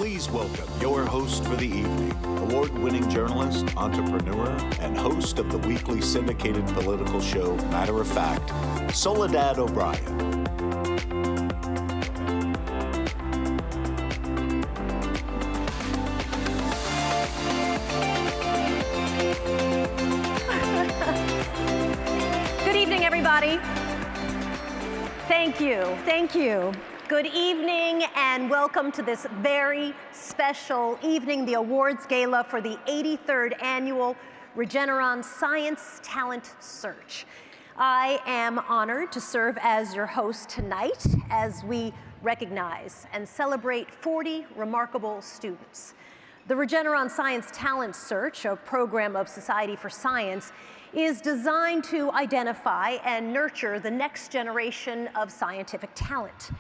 Please welcome your host for the evening, award-winning journalist, entrepreneur, and host of the weekly syndicated political show, Matter of Fact, Soledad O'Brien. Good evening, everybody. Thank you. Thank you. Good evening and welcome to this very special evening, the awards gala for the 83rd annual Regeneron Science Talent Search. I am honored to serve as your host tonight as we recognize and celebrate 40 remarkable students. The Regeneron Science Talent Search, a program of Society for Science, is designed to identify and nurture the next generation of scientific talent.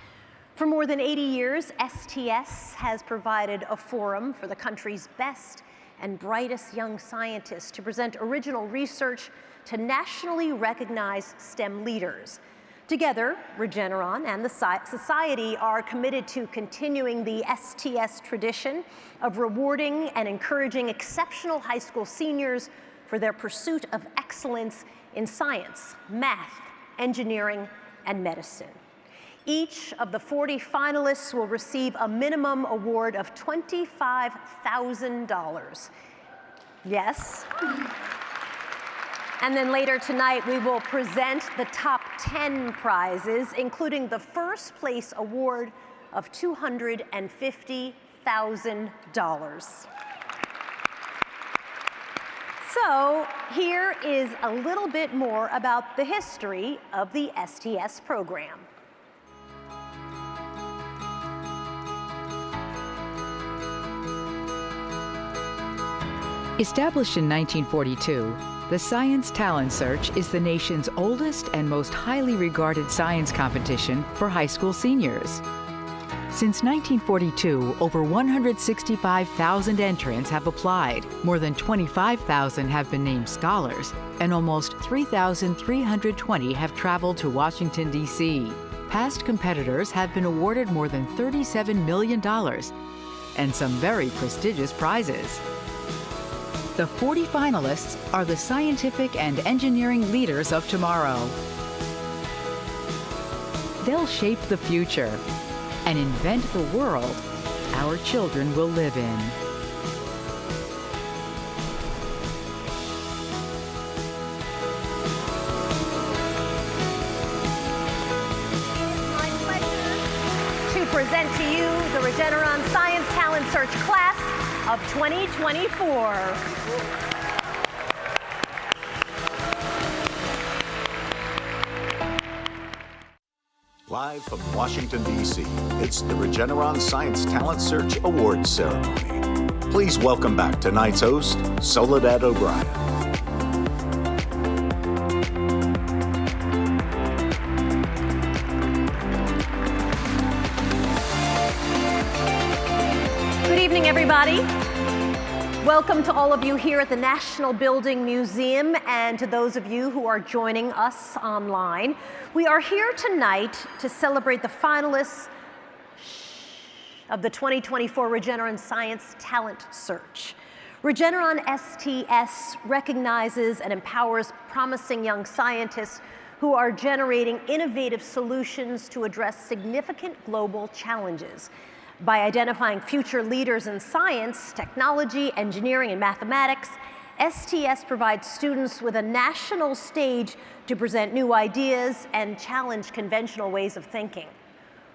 For more than 80 years, STS has provided a forum for the country's best and brightest young scientists to present original research to nationally recognized STEM leaders. Together, Regeneron and the Society are committed to continuing the STS tradition of rewarding and encouraging exceptional high school seniors for their pursuit of excellence in science, math, engineering, and medicine. Each of the 40 finalists will receive a minimum award of $25,000. Yes. And then later tonight, we will present the top 10 prizes, including the first place award of $250,000. So here is a little bit more about the history of the STS program. Established in 1942, the Science Talent Search is the nation's oldest and most highly regarded science competition for high school seniors. Since 1942, over 165,000 entrants have applied, more than 25,000 have been named scholars, and almost 3,320 have traveled to Washington, D.C. Past competitors have been awarded more than $37 million and some very prestigious prizes. The 40 finalists are the scientific and engineering leaders of tomorrow. They'll shape the future and invent the world our children will live in. It's my pleasure to present to you the Regeneron Science Talent Search class of 2024. Live from Washington, D.C., it's the Regeneron Science Talent Search Awards Ceremony. Please welcome back tonight's host, Soledad O'Brien. Good evening, everybody. Welcome to all of you here at the National Building Museum and to those of you who are joining us online. We are here tonight to celebrate the finalists of the 2024 Regeneron Science Talent Search. Regeneron STS recognizes and empowers promising young scientists who are generating innovative solutions to address significant global challenges. By identifying future leaders in science, technology, engineering, and mathematics, STS provides students with a national stage to present new ideas and challenge conventional ways of thinking.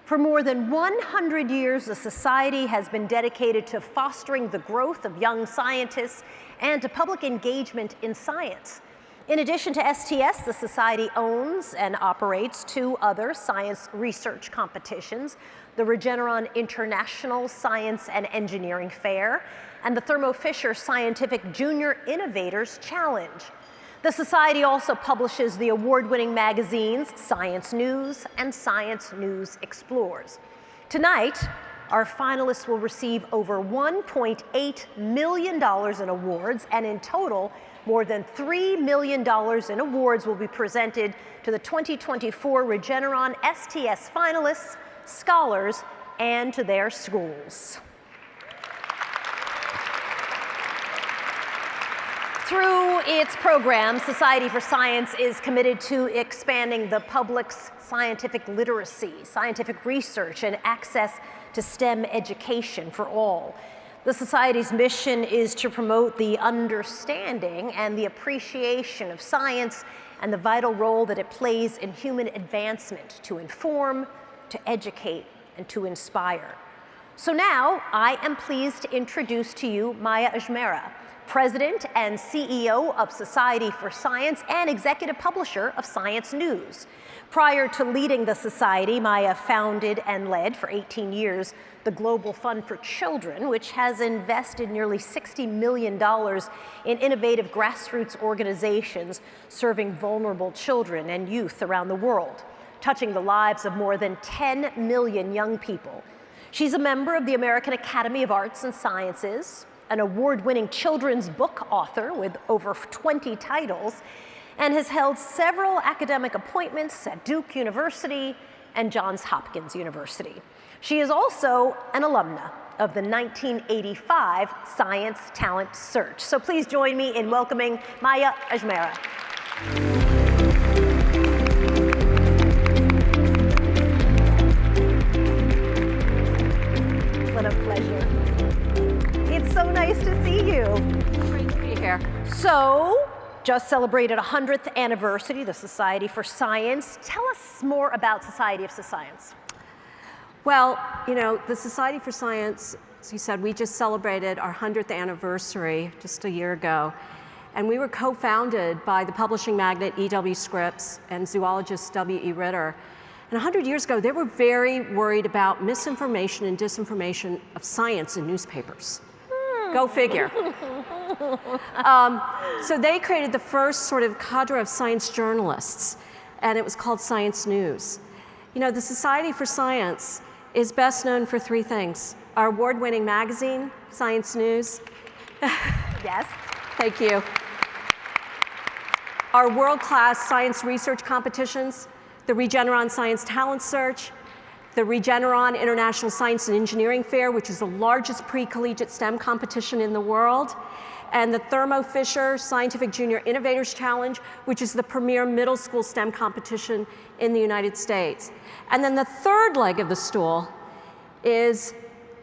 For more than 100 years, the Society has been dedicated to fostering the growth of young scientists and to public engagement in science. In addition to STS, the Society owns and operates 2 other science research competitions, the Regeneron International Science and Engineering Fair and the Thermo Fisher Scientific Junior Innovators Challenge. The Society also publishes the award-winning magazines Science News and Science News Explores. Tonight, our finalists will receive over $1.8 million in awards, and in total, more than $3 million in awards will be presented to the 2024 Regeneron STS finalists, scholars, and to their schools. Through its program, Society for Science is committed to expanding the public's scientific literacy, scientific research, and access to STEM education for all. The Society's mission is to promote the understanding and the appreciation of science and the vital role that it plays in human advancement to inform, to educate, and to inspire. So now, I am pleased to introduce to you Maya Ajmera, President and CEO of Society for Science and Executive Publisher of Science News. Prior to leading the Society, Maya founded and led for 18 years the Global Fund for Children, which has invested nearly $60 million in innovative grassroots organizations serving vulnerable children and youth around the world, touching the lives of more than 10 million young people. She's a member of the American Academy of Arts and Sciences, an award-winning children's book author with over 20 titles, and has held several academic appointments at Duke University and Johns Hopkins University. She is also an alumna of the 1985 Science Talent Search. So please join me in welcoming Maya Ajmera. What a pleasure. It's so nice to see you. Great to be here. So, just celebrated 100th anniversary, the Society for Science. Tell us more about Society for Science. Well, you know, the Society for Science, as you said, we just celebrated our 100th anniversary just a year ago. And we were co-founded by the publishing magnate E.W. Scripps and zoologist W.E. Ritter. And 100 years ago, they were very worried about misinformation and disinformation of science in newspapers. Go figure. So they created the first sort of cadre of science journalists, and it was called Science News. You know, the Society for Science is best known for three things: our award-winning magazine, Science News. Yes. Thank you. Our world-class science research competitions, the Regeneron Science Talent Search, the Regeneron International Science and Engineering Fair, which is the largest pre-collegiate STEM competition in the world, and the Thermo Fisher Scientific Junior Innovators Challenge, which is the premier middle school STEM competition in the United States. And then the third leg of the stool is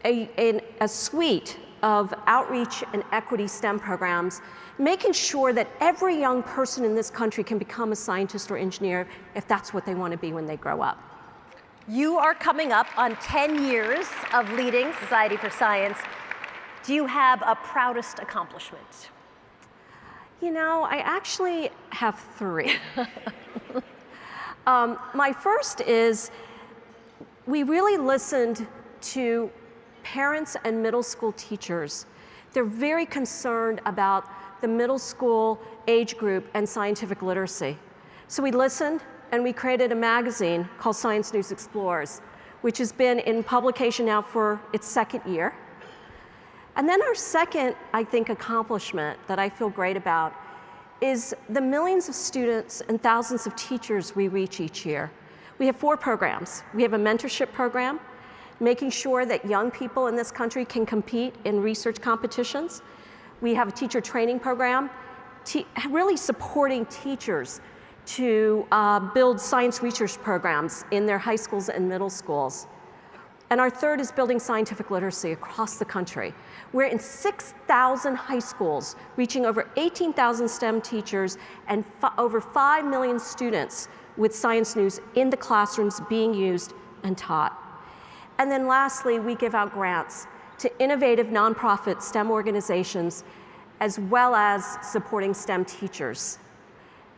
a suite of outreach and equity STEM programs, making sure that every young person in this country can become a scientist or engineer if that's what they want to be when they grow up. You are coming up on 10 years of leading Society for Science. Do you have a proudest accomplishment? You know, I actually have three. My first is we really listened to parents and middle school teachers. They're very concerned about the middle school age group and scientific literacy. So we listened, and we created a magazine called Science News Explores, which has been in publication now for its second year. And then our second, I think, accomplishment that I feel great about is the millions of students and thousands of teachers we reach each year. We have 4 programs. We have a mentorship program, making sure that young people in this country can compete in research competitions. We have a teacher training program, really supporting teachers to build science research programs in their high schools and middle schools. And our third is building scientific literacy across the country. We're in 6,000 high schools, reaching over 18,000 STEM teachers and over 5 million students with Science News in the classrooms being used and taught. And then lastly, we give out grants to innovative nonprofit STEM organizations, as well as supporting STEM teachers.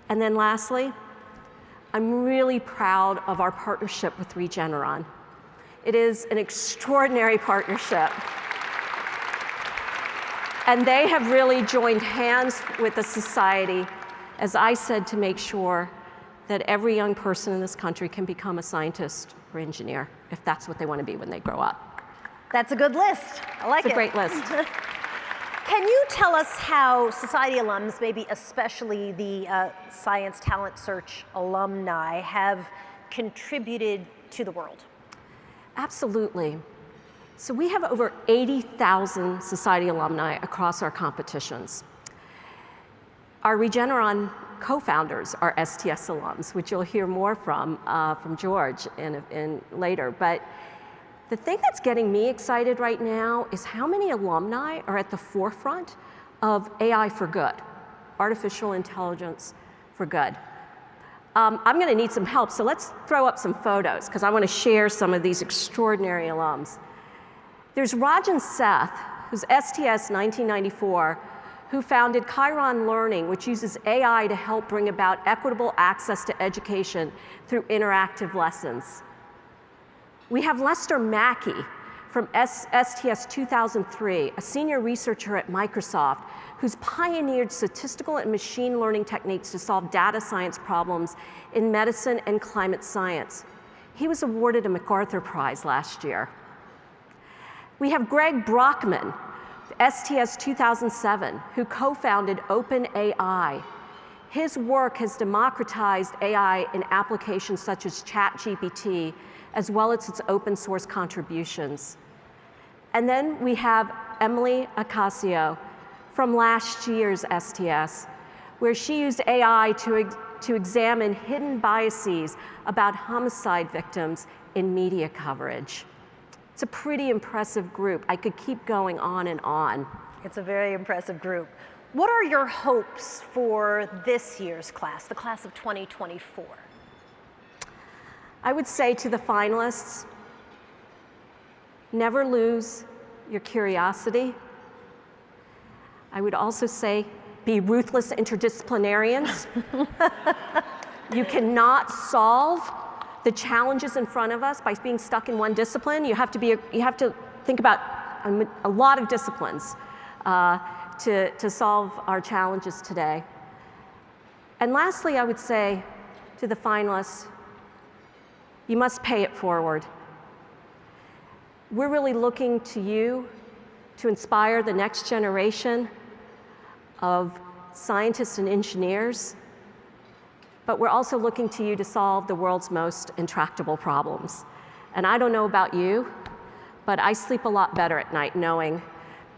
And then lastly, I'm really proud of our partnership with Regeneron. It is an extraordinary partnership. And they have really joined hands with the society, as I said, to make sure that every young person in this country can become a scientist or engineer, if that's what they want to be when they grow up. That's a good list. I like it. It's a great list. Can you tell us how Society alums, maybe especially the Science Talent Search alumni, have contributed to the world? Absolutely. So we have over 80,000 Society alumni across our competitions. Our Regeneron co-founders are STS alums, which you'll hear more from George later. But the thing that's getting me excited right now is how many alumni are at the forefront of AI for good, artificial intelligence for good. I'm going to need some help, so let's throw up some photos, because I want to share some of these extraordinary alums. There's Rajan Seth, who's STS 1994, who founded Chiron Learning, which uses AI to help bring about equitable access to education through interactive lessons. We have Lester Mackey from STS 2003, a senior researcher at Microsoft, who's pioneered statistical and machine learning techniques to solve data science problems in medicine and climate science. He was awarded a MacArthur Prize last year. We have Greg Brockman, STS 2007, who co-founded OpenAI. His work has democratized AI in applications such as ChatGPT, as well as its open source contributions. And then we have Emily Acasio from last year's STS, where she used AI to examine hidden biases about homicide victims in media coverage. It's a pretty impressive group. I could keep going on and on. It's a very impressive group. What are your hopes for this year's class, the class of 2024? I would say to the finalists, never lose your curiosity. I would also say, be ruthless interdisciplinarians. You cannot solve the challenges in front of us by being stuck in one discipline. You have to think about a lot of disciplines to solve our challenges today. And lastly, I would say to the finalists, you must pay it forward. We're really looking to you to inspire the next generation of scientists and engineers, but we're also looking to you to solve the world's most intractable problems. And I don't know about you, but I sleep a lot better at night knowing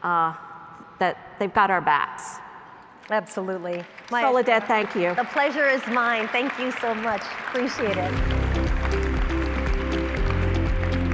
that they've got our backs. Absolutely. Soledad, thank you. The pleasure is mine. Thank you so much. Appreciate it.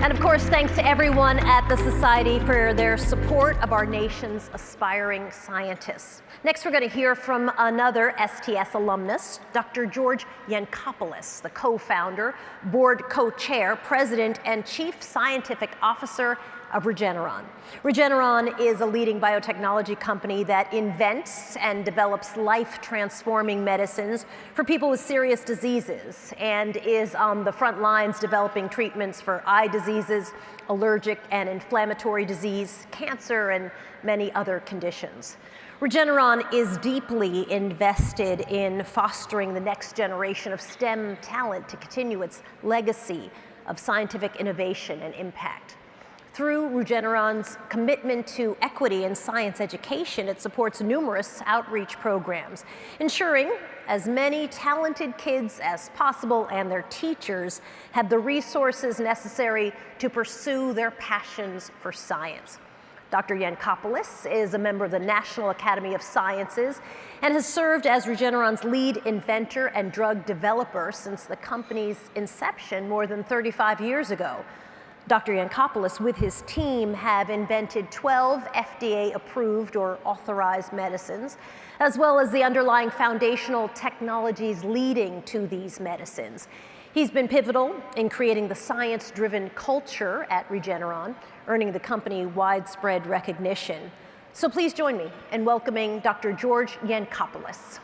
And of course, thanks to everyone at the Society for their support of our nation's aspiring scientists. Next, we're going to hear from another STS alumnus, Dr. George Yancopoulos, the co-founder, board co-chair, president, and chief scientific officer of Regeneron. Regeneron is a leading biotechnology company that invents and develops life-transforming medicines for people with serious diseases and is on the front lines developing treatments for eye diseases, allergic and inflammatory disease, cancer, and many other conditions. Regeneron is deeply invested in fostering the next generation of STEM talent to continue its legacy of scientific innovation and impact. Through Regeneron's commitment to equity in science education, it supports numerous outreach programs, ensuring as many talented kids as possible and their teachers have the resources necessary to pursue their passions for science. Dr. Yancopoulos is a member of the National Academy of Sciences and has served as Regeneron's lead inventor and drug developer since the company's inception more than 35 years ago. Dr. Yancopoulos, with his team, have invented 12 FDA-approved or authorized medicines, as well as the underlying foundational technologies leading to these medicines. He's been pivotal in creating the science-driven culture at Regeneron, earning the company widespread recognition. So please join me in welcoming Dr. George Yancopoulos.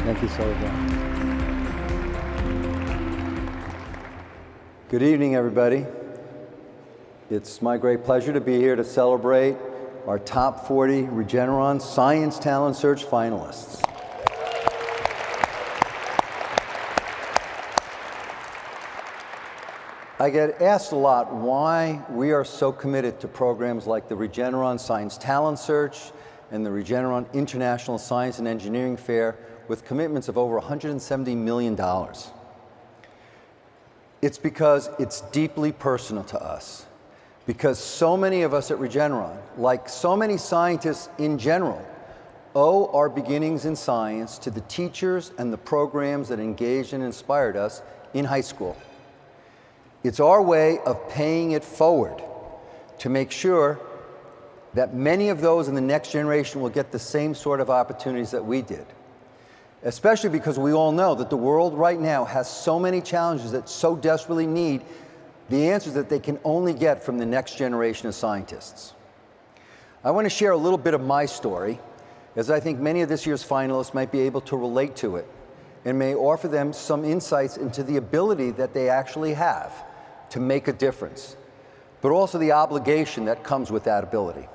Thank you, Soledad. Good evening, everybody. It's my great pleasure to be here to celebrate our top 40 Regeneron Science Talent Search finalists. I get asked a lot why we are so committed to programs like the Regeneron Science Talent Search and the Regeneron International Science and Engineering Fair with commitments of over $170 million. It's because it's deeply personal to us. because so many of us at Regeneron, like so many scientists in general, owe our beginnings in science to the teachers and the programs that engaged and inspired us in high school. It's our way of paying it forward to make sure that many of those in the next generation will get the same sort of opportunities that we did. Especially because we all know that the world right now has so many challenges that so desperately need the answers that they can only get from the next generation of scientists. I want to share a little bit of my story, as I think many of this year's finalists might be able to relate to it and may offer them some insights into the ability that they actually have to make a difference, but also the obligation that comes with that ability.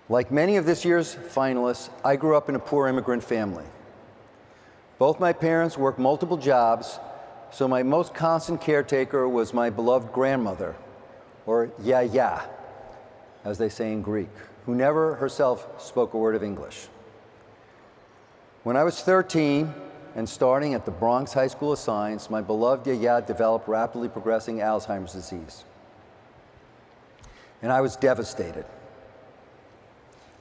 Like many of this year's finalists, I grew up in a poor immigrant family. Both my parents worked multiple jobs, so my most constant caretaker was my beloved grandmother, or Yaya, as they say in Greek, who never herself spoke a word of English. When I was 13 and starting at the Bronx High School of Science, my beloved Yaya developed rapidly progressing Alzheimer's disease. And I was devastated.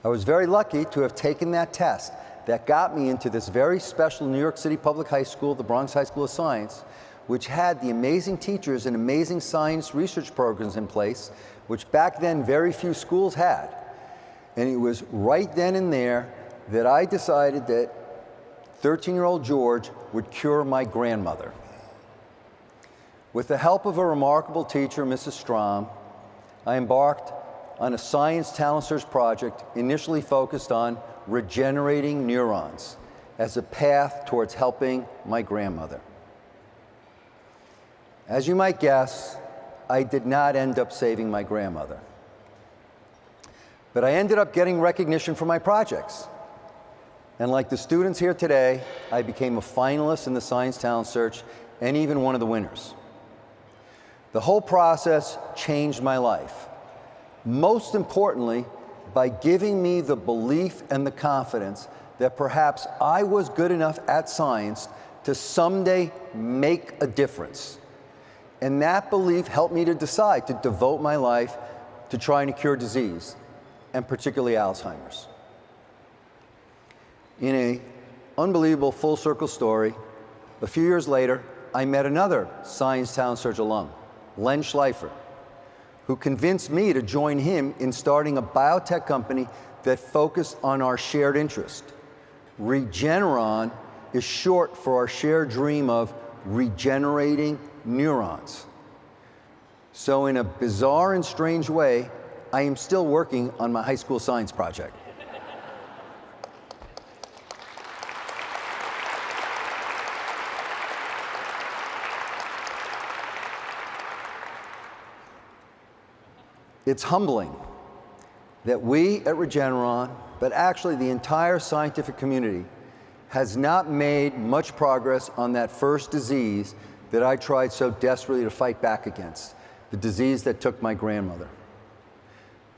I was very lucky to have taken that test that got me into this very special New York City public high school, the Bronx High School of Science, which had the amazing teachers and amazing science research programs in place, which back then very few schools had. And it was right then and there that I decided that 13-year-old George would cure my grandmother. With the help of a remarkable teacher, Mrs. Strom, I embarked on a science talent search project initially focused on regenerating neurons as a path towards helping my grandmother. As you might guess, I did not end up saving my grandmother. But I ended up getting recognition for my projects. And like the students here today, I became a finalist in the Science Talent Search and even one of the winners. The whole process changed my life. Most importantly, by giving me the belief and the confidence that perhaps I was good enough at science to someday make a difference. And that belief helped me to decide to devote my life to trying to cure disease, and particularly Alzheimer's. In an unbelievable full circle story, a few years later, I met another Science Talent Search alum, Len Schleifer, who convinced me to join him in starting a biotech company that focused on our shared interest. Regeneron is short for our shared dream of regenerating neurons. So in a bizarre and strange way, I am still working on my high school science project. It's humbling that we at Regeneron, but actually the entire scientific community, has not made much progress on that first disease that I tried so desperately to fight back against, the disease that took my grandmother.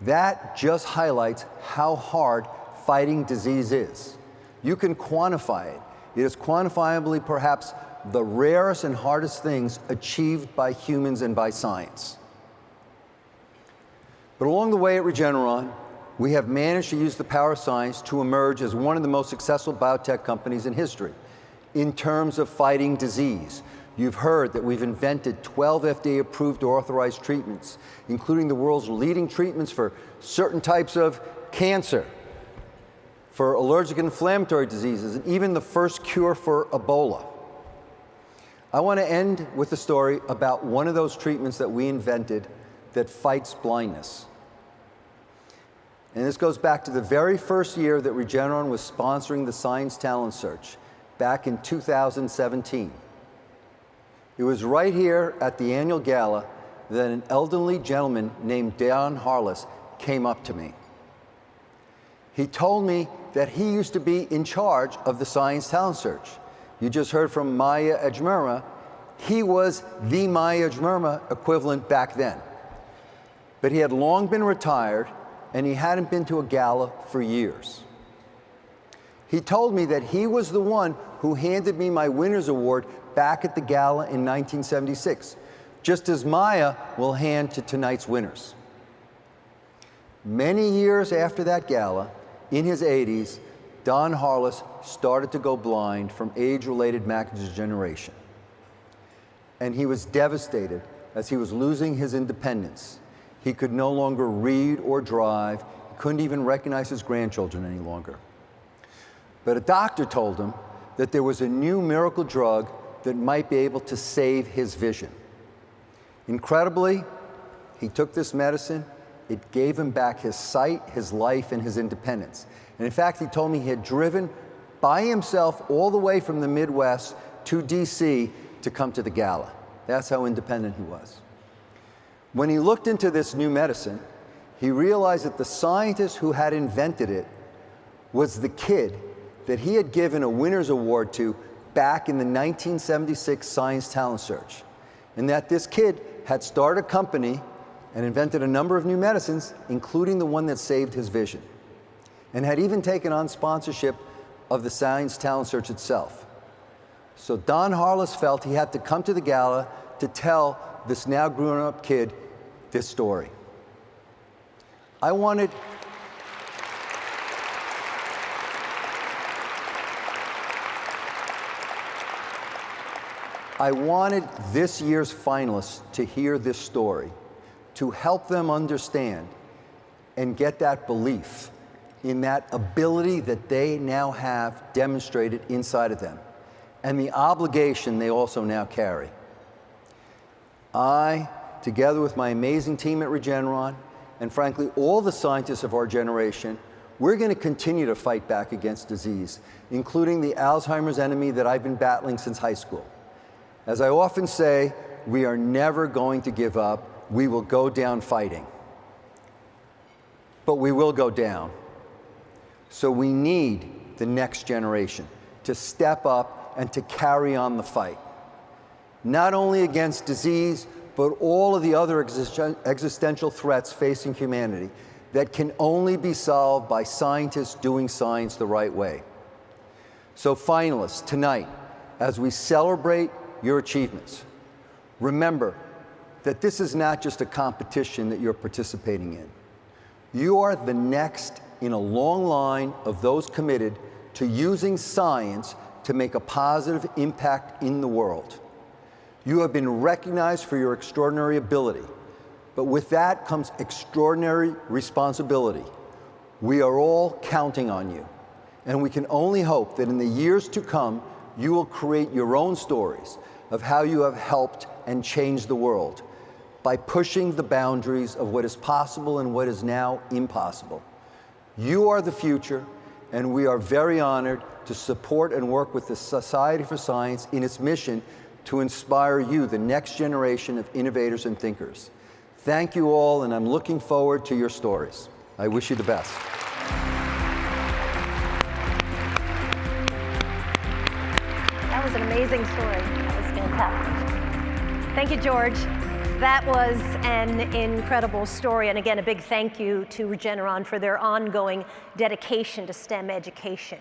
That just highlights how hard fighting disease is. You can quantify it. It is quantifiably perhaps the rarest and hardest things achieved by humans and by science. But along the way at Regeneron, we have managed to use the power of science to emerge as one of the most successful biotech companies in history in terms of fighting disease. You've heard that we've invented 12 FDA-approved or authorized treatments, including the world's leading treatments for certain types of cancer, for allergic and inflammatory diseases, and even the first cure for Ebola. I want to end with a story about one of those treatments that we invented that fights blindness. And this goes back to the very first year that Regeneron was sponsoring the Science Talent Search, back in 2017. It was right here at the annual gala that an elderly gentleman named Don Harless came up to me. He told me that he used to be in charge of the Science Talent Search. You just heard from Maya Ejmerma. He was the Maya Ejmerma equivalent back then. But he had long been retired, and he hadn't been to a gala for years. He told me that he was the one who handed me my winner's award back at the gala in 1976, just as Maya will hand to tonight's winners. Many years after that gala, in his 80s, Don Harless started to go blind from age-related macular degeneration. And he was devastated as he was losing his independence. He could no longer read or drive. He couldn't even recognize his grandchildren any longer. But a doctor told him that there was a new miracle drug that might be able to save his vision. Incredibly, he took this medicine. It gave him back his sight, his life, and his independence. And in fact, he told me he had driven by himself all the way from the Midwest to DC to come to the gala. That's how independent he was. When he looked into this new medicine, he realized that the scientist who had invented it was the kid that he had given a winner's award to back in the 1976 Science Talent Search. And that this kid had started a company and invented a number of new medicines, including the one that saved his vision, and had even taken on sponsorship of the Science Talent Search itself. So Don Harless felt he had to come to the gala to tell this now grown-up kid this story. I wanted this year's finalists to hear this story, to help them understand and get that belief in that ability that they now have demonstrated inside of them, and the obligation they also now carry. I, together with my amazing team at Regeneron, and frankly, all the scientists of our generation, we're going to continue to fight back against disease, including the Alzheimer's enemy that I've been battling since high school. As I often say, we are never going to give up. We will go down fighting. But we will go down. So we need the next generation to step up and to carry on the fight, not only against disease, but all of the other existential threats facing humanity that can only be solved by scientists doing science the right way. So finalists, tonight, as we celebrate your achievements, remember that this is not just a competition that you're participating in. You are the next in a long line of those committed to using science to make a positive impact in the world. You have been recognized for your extraordinary ability, but with that comes extraordinary responsibility. We are all counting on you, and we can only hope that in the years to come, you will create your own stories of how you have helped and changed the world by pushing the boundaries of what is possible and what is now impossible. You are the future, and we are very honored to support and work with the Society for Science in its mission to inspire you, the next generation of innovators and thinkers. Thank you all, and I'm looking forward to your stories. I wish you the best. That was an amazing story. That was fantastic. Thank you, George. That was an incredible story. And again, a big thank you to Regeneron for their ongoing dedication to STEM education.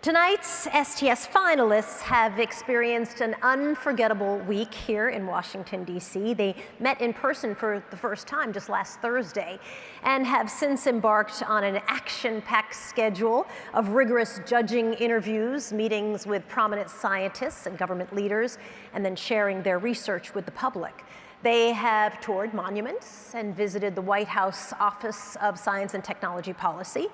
Tonight's STS finalists have experienced an unforgettable week here in Washington, D.C. They met in person for the first time just last Thursday and have since embarked on an action-packed schedule of rigorous judging interviews, meetings with prominent scientists and government leaders, and then sharing their research with the public. They have toured monuments and visited the White House Office of Science and Technology Policy.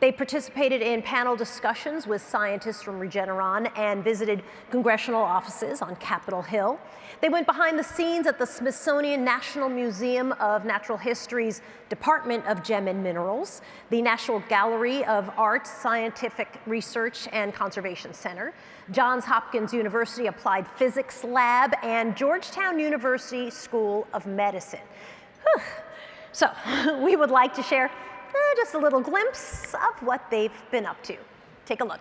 They participated in panel discussions with scientists from Regeneron and visited congressional offices on Capitol Hill. They went behind the scenes at the Smithsonian National Museum of Natural History's Department of Gem and Minerals, the National Gallery of Arts, Scientific Research and Conservation Center, Johns Hopkins University Applied Physics Lab, and Georgetown University School of Medicine. Whew. So we would like to share just a little glimpse of what they've been up to. Take a look.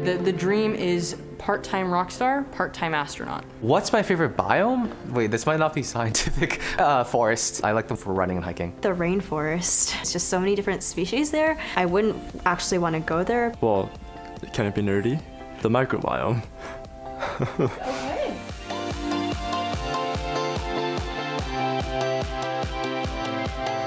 The dream is part-time rock star, part-time astronaut. What's my favorite biome? Wait, this might not be scientific. Forests. I like them for running and hiking. The rainforest. It's just so many different species there. I wouldn't actually want to go there. Well, can it be nerdy? The microbiome. Okay.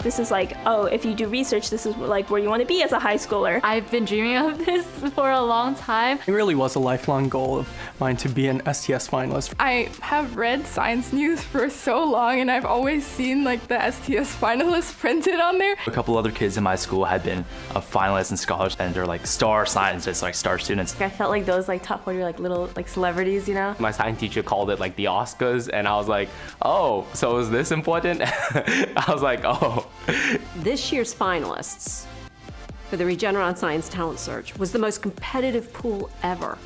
This is like, oh, if you do research, this is like where you want to be as a high schooler. I've been dreaming of this for a long time. It really was a lifelong goal of mine to be an STS finalist. I have read science news for so long, and I've always seen like the STS finalists printed on there. A couple other kids in my school had been a finalist in scholars, and they're like star scientists, like star students. I felt like those like top 40 like little like celebrities, you know? My science teacher called it like the Oscars, and I was like, oh, so is this important? I was like, oh. This year's finalists for the Regeneron Science Talent Search was the most competitive pool ever.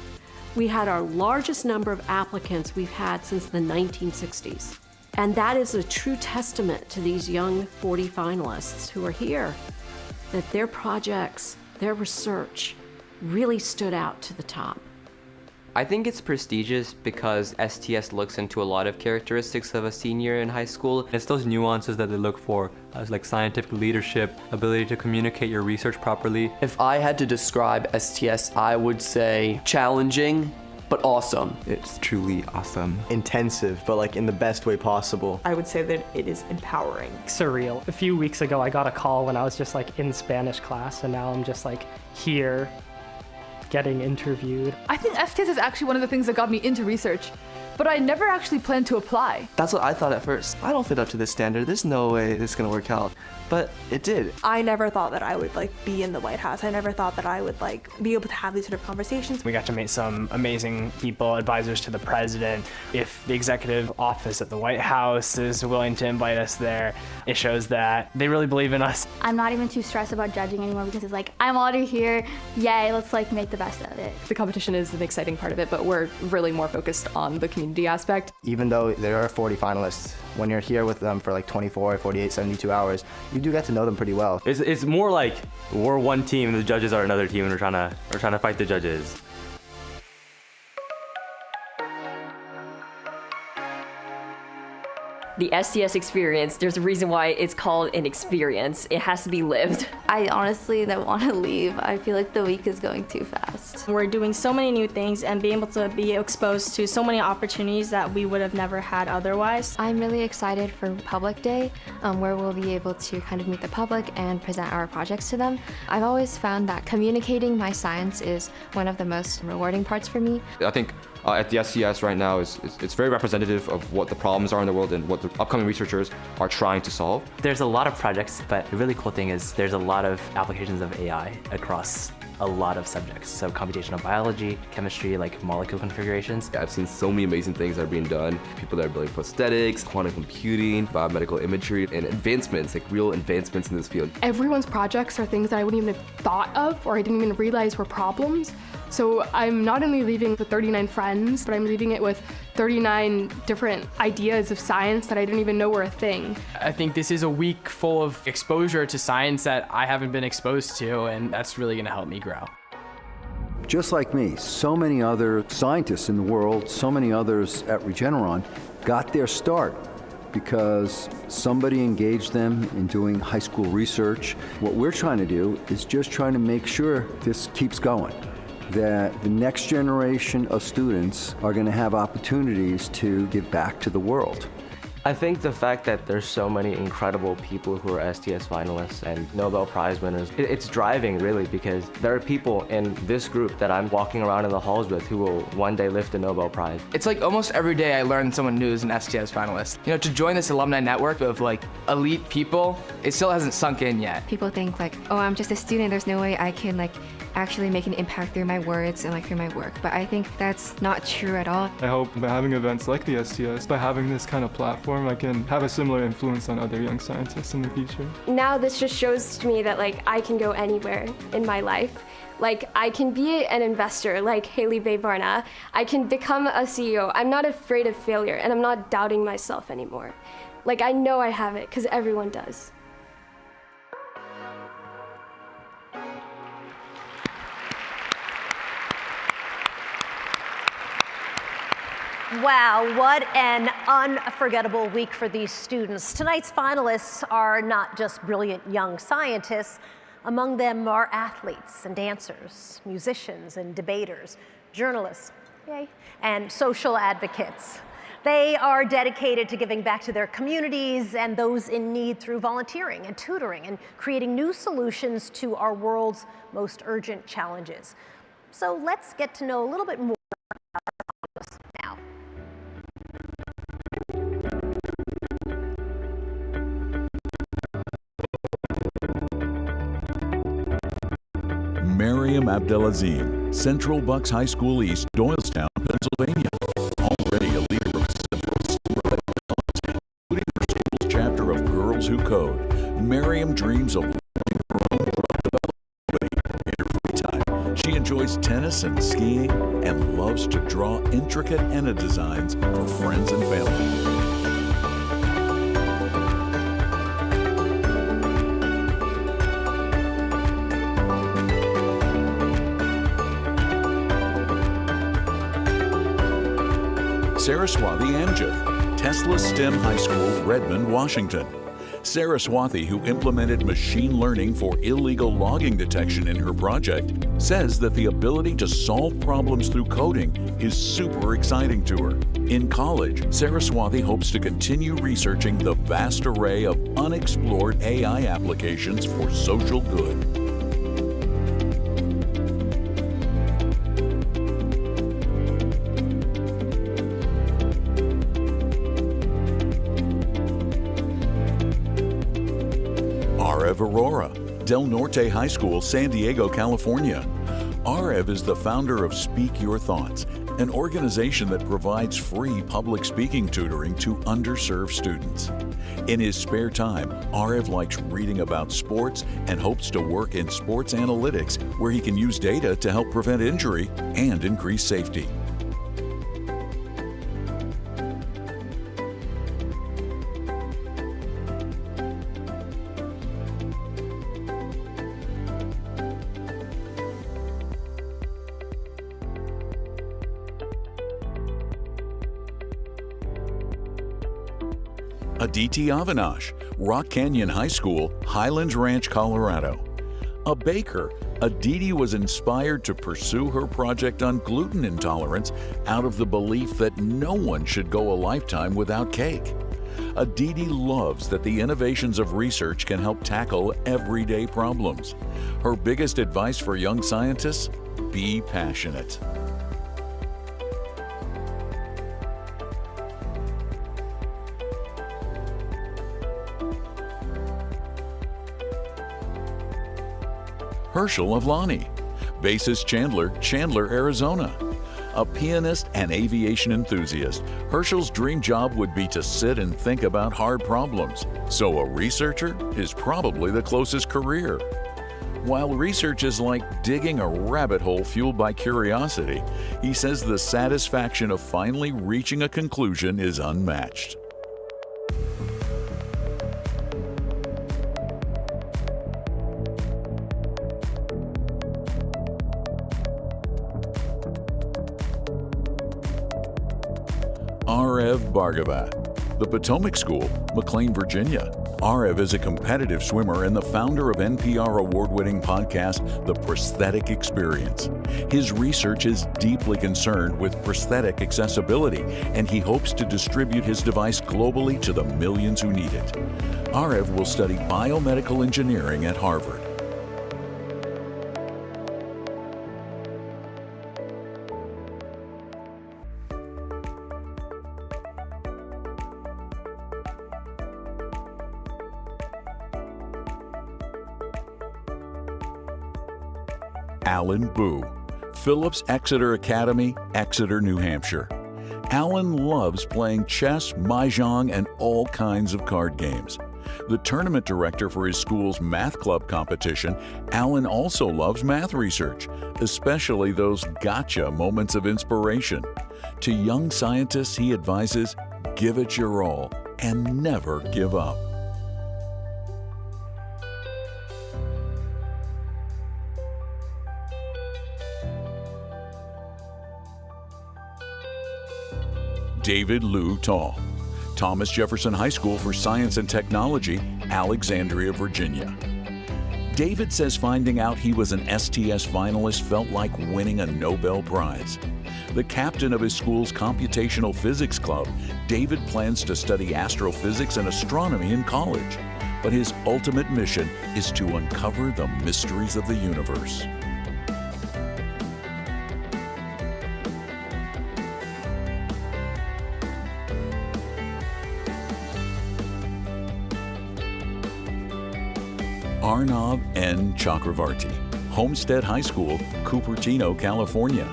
We had our largest number of applicants we've had since the 1960s. And that is a true testament to these young 40 finalists who are here, that their projects, their research really stood out to the top. I think it's prestigious because STS looks into a lot of characteristics of a senior in high school. It's those nuances that they look for, as like scientific leadership, ability to communicate your research properly. If I had to describe STS, I would say challenging, but awesome. It's truly awesome. Intensive, but like in the best way possible. I would say that it is empowering. Surreal. A few weeks ago, I got a call when I was just like in Spanish class, and now I'm just like here getting interviewed. I think STS is actually one of the things that got me into research, but I never actually planned to apply. That's what I thought at first. I don't fit up to this standard. There's no way this is gonna work out. But it did. I never thought that I would like be in the White House. I never thought that I would like be able to have these sort of conversations. We got to meet some amazing people, advisors to the president. If the executive office at the White House is willing to invite us there, it shows that they really believe in us. I'm not even too stressed about judging anymore because it's like, I'm already here, yay, let's like make the best of it. The competition is an exciting part of it, but we're really more focused on the community aspect. Even though there are 40 finalists, when you're here with them for like 24, 48, 72 hours, you do get to know them pretty well. It's more like we're one team and the judges are another team, and we're trying to fight the judges. The STS experience, there's a reason why it's called an experience. It has to be lived. I honestly don't want to leave. I feel like the week is going too fast. We're doing so many new things and being able to be exposed to so many opportunities that we would have never had otherwise. I'm really excited for Public Day, where we'll be able to kind of meet the public and present our projects to them. I've always found that communicating my science is one of the most rewarding parts for me. I think at the STS right now it's very representative of what the problems are in the world and what the upcoming researchers are trying to solve. There's a lot of projects, but the really cool thing is there's a lot of applications of AI across a lot of subjects. So computational biology, chemistry, like molecule configurations. I've seen so many amazing things that are being done. People that are building prosthetics, quantum computing, biomedical imagery, and advancements, like real advancements in this field. Everyone's projects are things that I wouldn't even have thought of or I didn't even realize were problems. So I'm not only leaving with 39 friends, but I'm leaving it with 39 different ideas of science that I didn't even know were a thing. I think this is a week full of exposure to science that I haven't been exposed to, and that's really gonna help me grow. Just like me, so many other scientists in the world, so many others at Regeneron got their start because somebody engaged them in doing high school research. What we're trying to do is just trying to make sure this keeps going, that the next generation of students are going to have opportunities to give back to the world. I think the fact that there's so many incredible people who are STS finalists and Nobel Prize winners, it's driving really, because there are people in this group that I'm walking around in the halls with who will one day lift a Nobel Prize. It's like almost every day I learn someone new is an STS finalist. You know, to join this alumni network of like elite people, it still hasn't sunk in yet. People think like, oh, I'm just a student, there's no way I can like actually make an impact through my words and like through my work, but I think that's not true at all. I hope by having events like the STS, by having this kind of platform, I can have a similar influence on other young scientists in the future. Now this just shows to me that like I can go anywhere in my life. Like I can be an investor like Haley Bay Barna. I can become a CEO. I'm not afraid of failure and I'm not doubting myself anymore. Like I know I have it because everyone does. Wow, what an unforgettable week for these students. Tonight's finalists are not just brilliant young scientists. Among them are athletes and dancers, musicians and debaters, journalists, yay, and social advocates. They are dedicated to giving back to their communities and those in need through volunteering and tutoring and creating new solutions to our world's most urgent challenges. So let's get to know a little bit more about our finalists now. Miriam Abdelazim, Central Bucks High School East, Doylestown, Pennsylvania. Already a leader of several STEM-related content, including her school's chapter of Girls Who Code. Miriam dreams of running her own drug development company in her free time. She enjoys tennis and skiing and loves to draw intricate henna designs for friends and family. Saraswati Amjad, Tesla STEM High School, Redmond, Washington. Saraswati, who implemented machine learning for illegal logging detection in her project, says that the ability to solve problems through coding is super exciting to her. In college, Saraswati hopes to continue researching the vast array of unexplored AI applications for social good. Aurora, Del Norte High School, San Diego, California. Arev is the founder of Speak Your Thoughts, an organization that provides free public speaking tutoring to underserved students. In his spare time, Arev likes reading about sports and hopes to work in sports analytics, where he can use data to help prevent injury and increase safety. Aditi Avinash, Rock Canyon High School, Highlands Ranch, Colorado. A baker, Aditi was inspired to pursue her project on gluten intolerance out of the belief that no one should go a lifetime without cake. Aditi loves that the innovations of research can help tackle everyday problems. Her biggest advice for young scientists: be passionate. Herschel Avlani, bassist Chandler, Chandler, Arizona. A pianist and aviation enthusiast, Herschel's dream job would be to sit and think about hard problems, so a researcher is probably the closest career. While research is like digging a rabbit hole fueled by curiosity, he says the satisfaction of finally reaching a conclusion is unmatched. Arev Bhargava, the Potomac School, McLean, Virginia. Arev is a competitive swimmer and the founder of NPR award-winning podcast, The Prosthetic Experience. His research is deeply concerned with prosthetic accessibility, and he hopes to distribute his device globally to the millions who need it. Arev will study biomedical engineering at Harvard. Alan Boo, Phillips Exeter Academy, Exeter, New Hampshire. Alan loves playing chess, mahjong, and all kinds of card games. The tournament director for his school's math club competition, Alan also loves math research, especially those gotcha moments of inspiration. To young scientists, he advises, give it your all and never give up. David Lou Tall, Thomas Jefferson High School for Science and Technology, Alexandria, Virginia. David says finding out he was an STS finalist felt like winning a Nobel Prize. The captain of his school's computational physics club, David plans to study astrophysics and astronomy in college. But his ultimate mission is to uncover the mysteries of the universe. Arnav N. Chakravarti, Homestead High School, Cupertino, California.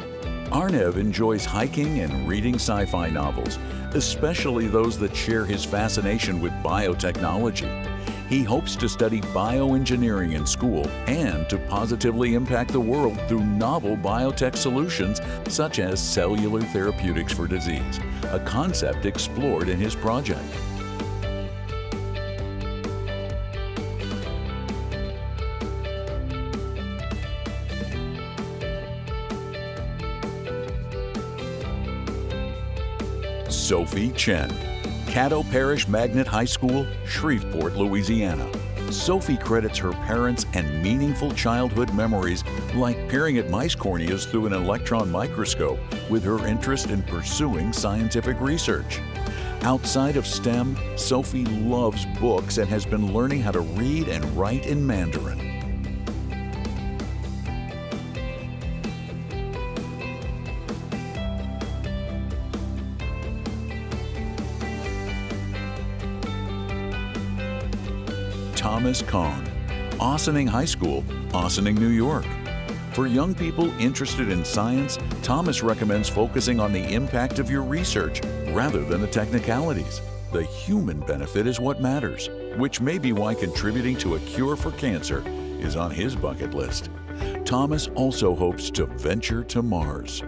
Arnav enjoys hiking and reading sci-fi novels, especially those that share his fascination with biotechnology. He hopes to study bioengineering in school and to positively impact the world through novel biotech solutions such as cellular therapeutics for disease, a concept explored in his project. Sophie Chen, Caddo Parish Magnet High School, Shreveport, Louisiana. Sophie credits her parents and meaningful childhood memories, like peering at mice corneas through an electron microscope, with her interest in pursuing scientific research. Outside of STEM, Sophie loves books and has been learning how to read and write in Mandarin. Thomas Kong, Ossining High School, Ossining, New York. For young people interested in science, Thomas recommends focusing on the impact of your research rather than the technicalities. The human benefit is what matters, which may be why contributing to a cure for cancer is on his bucket list. Thomas also hopes to venture to Mars.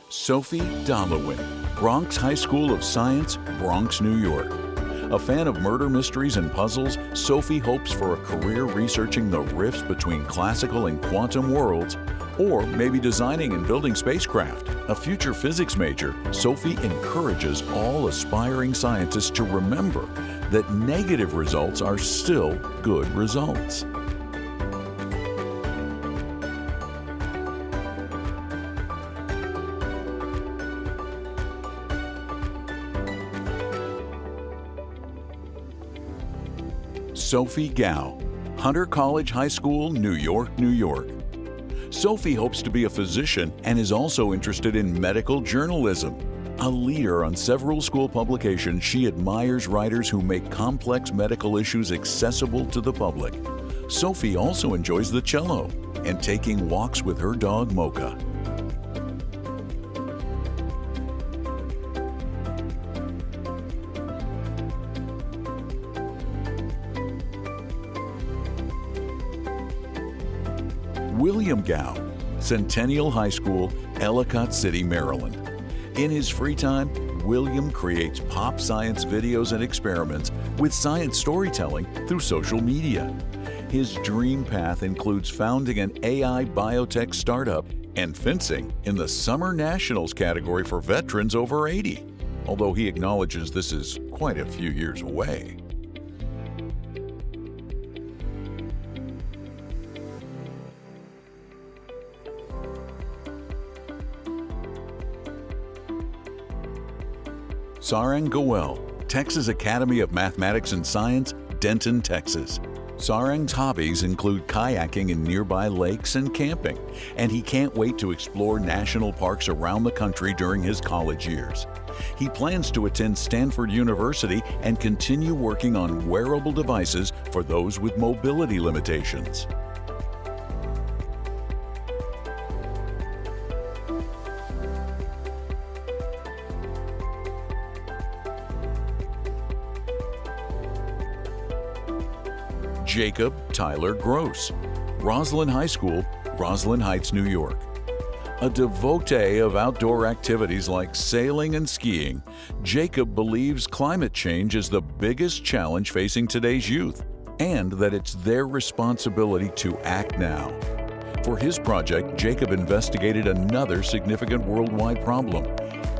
Sophie Dalowin, Bronx High School of Science, Bronx, New York. A fan of murder mysteries and puzzles, Sophie hopes for a career researching the rifts between classical and quantum worlds, or maybe designing and building spacecraft. A future physics major, Sophie encourages all aspiring scientists to remember that negative results are still good results. Sophie Gao, Hunter College High School, New York, New York. Sophie hopes to be a physician and is also interested in medical journalism. A leader on several school publications, she admires writers who make complex medical issues accessible to the public. Sophie also enjoys the cello and taking walks with her dog Mocha. William Gao, Centennial High School, Ellicott City, Maryland. In his free time, William creates pop science videos and experiments with science storytelling through social media. His dream path includes founding an AI biotech startup and fencing in the Summer Nationals category for veterans over 80, although he acknowledges this is quite a few years away. Sarang Goel, Texas Academy of Mathematics and Science, Denton, Texas. Sarang's hobbies include kayaking in nearby lakes and camping, and he can't wait to explore national parks around the country during his college years. He plans to attend Stanford University and continue working on wearable devices for those with mobility limitations. Jacob Tyler Gross, Roslyn High School, Roslyn Heights, New York. A devotee of outdoor activities like sailing and skiing, Jacob believes climate change is the biggest challenge facing today's youth, and that it's their responsibility to act now. For his project, Jacob investigated another significant worldwide problem: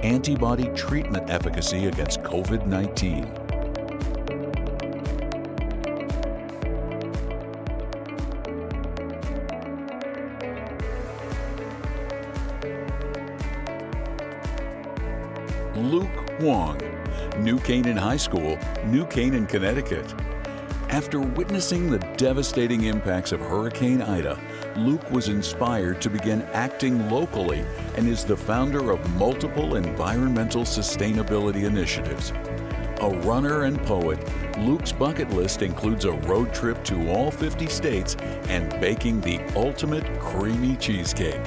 antibody treatment efficacy against COVID-19. Luke Huang, New Canaan High School, New Canaan, Connecticut. After witnessing the devastating impacts of Hurricane Ida, Luke was inspired to begin acting locally and is the founder of multiple environmental sustainability initiatives. A runner and poet, Luke's bucket list includes a road trip to all 50 states and baking the ultimate creamy cheesecake.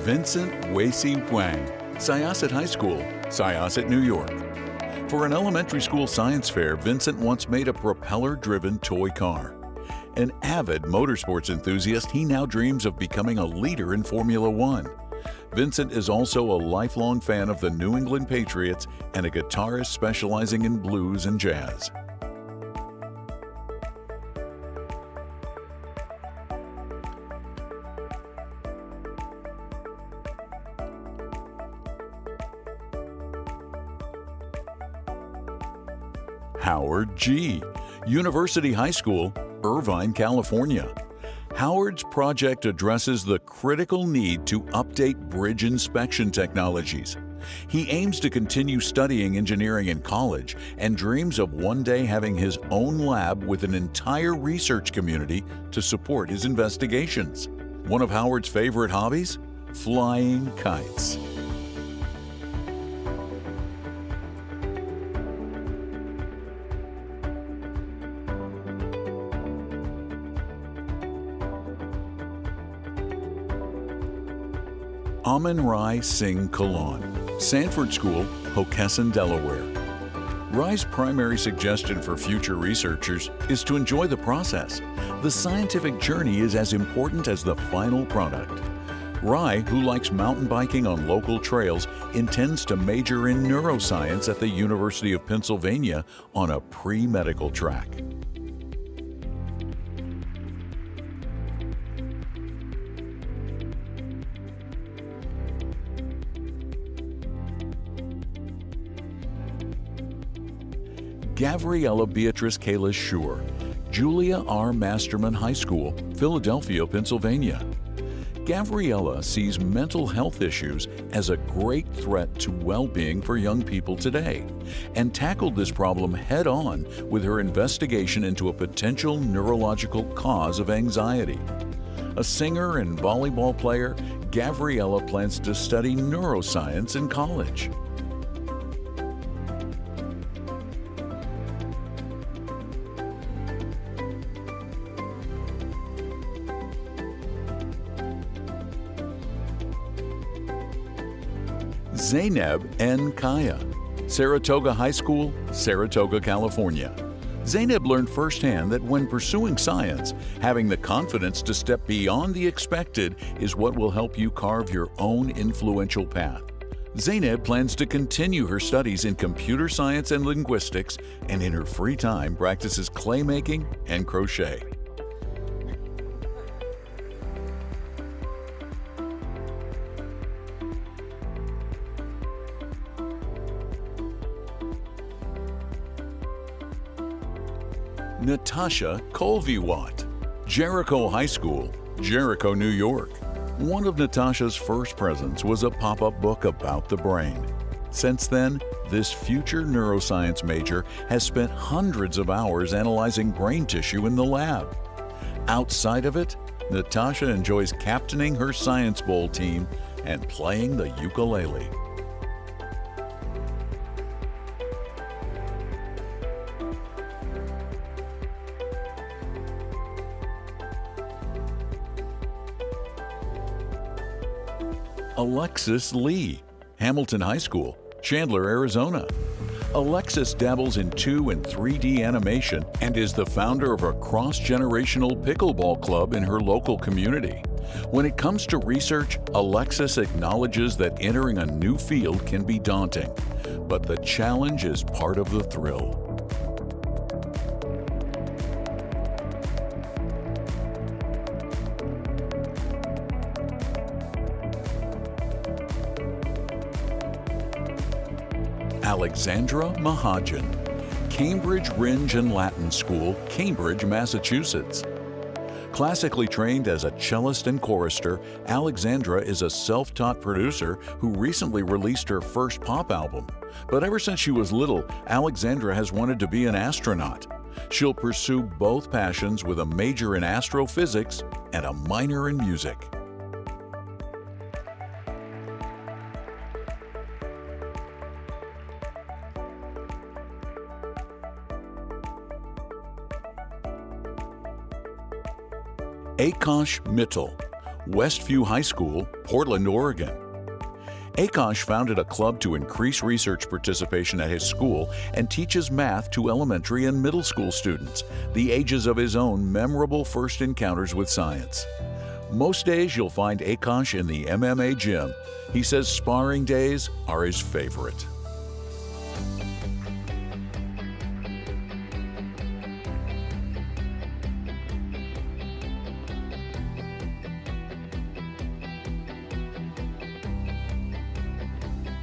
Vincent Wei-Si Wang, Syosset High School, Syosset, New York. For an elementary school science fair, Vincent once made a propeller-driven toy car. An avid motorsports enthusiast, he now dreams of becoming a leader in Formula One. Vincent is also a lifelong fan of the New England Patriots and a guitarist specializing in blues and jazz. Howard G., University High School, Irvine, California. Howard's project addresses the critical need to update bridge inspection technologies. He aims to continue studying engineering in college and dreams of one day having his own lab with an entire research community to support his investigations. One of Howard's favorite hobbies? Flying kites. Aman Rai Singh Kalon, Sanford School, Hockessin, Delaware. Rai's primary suggestion for future researchers is to enjoy the process. The scientific journey is as important as the final product. Rai, who likes mountain biking on local trails, intends to major in neuroscience at the University of Pennsylvania on a pre-medical track. Gavriela Beatrice Kayla Schur, Julia R. Masterman High School, Philadelphia, Pennsylvania. Gavriela sees mental health issues as a great threat to well-being for young people today and tackled this problem head-on with her investigation into a potential neurological cause of anxiety. A singer and volleyball player, Gavriela plans to study neuroscience in college. Zainab N. Kaya, Saratoga High School, Saratoga, California. Zainab learned firsthand that when pursuing science, having the confidence to step beyond the expected is what will help you carve your own influential path. Zainab plans to continue her studies in computer science and linguistics, and in her free time practices clay making and crochet. Natasha Kolviwat, Jericho High School, Jericho, New York. One of Natasha's first presents was a pop-up book about the brain. Since then, this future neuroscience major has spent hundreds of hours analyzing brain tissue in the lab. Outside of it, Natasha enjoys captaining her Science Bowl team and playing the ukulele. Alexis Lee, Hamilton High School, Chandler, Arizona. Alexis dabbles in 2 and 3D animation and is the founder of a cross-generational pickleball club in her local community. When it comes to research, Alexis acknowledges that entering a new field can be daunting. but the challenge is part of the thrill. Alexandra Mahajan, Cambridge Rindge and Latin School, Cambridge, Massachusetts. Classically trained as a cellist and chorister, Alexandra is a self-taught producer who recently released her first pop album. But ever since she was little, Alexandra has wanted to be an astronaut. She'll pursue both passions with a major in astrophysics and a minor in music. Akash Mittal, Westview High School, Portland, Oregon. Akash founded a club to increase research participation at his school and teaches math to elementary and middle school students, the ages of his own memorable first encounters with science. Most days you'll find Akash in the MMA gym. He says sparring days are his favorite.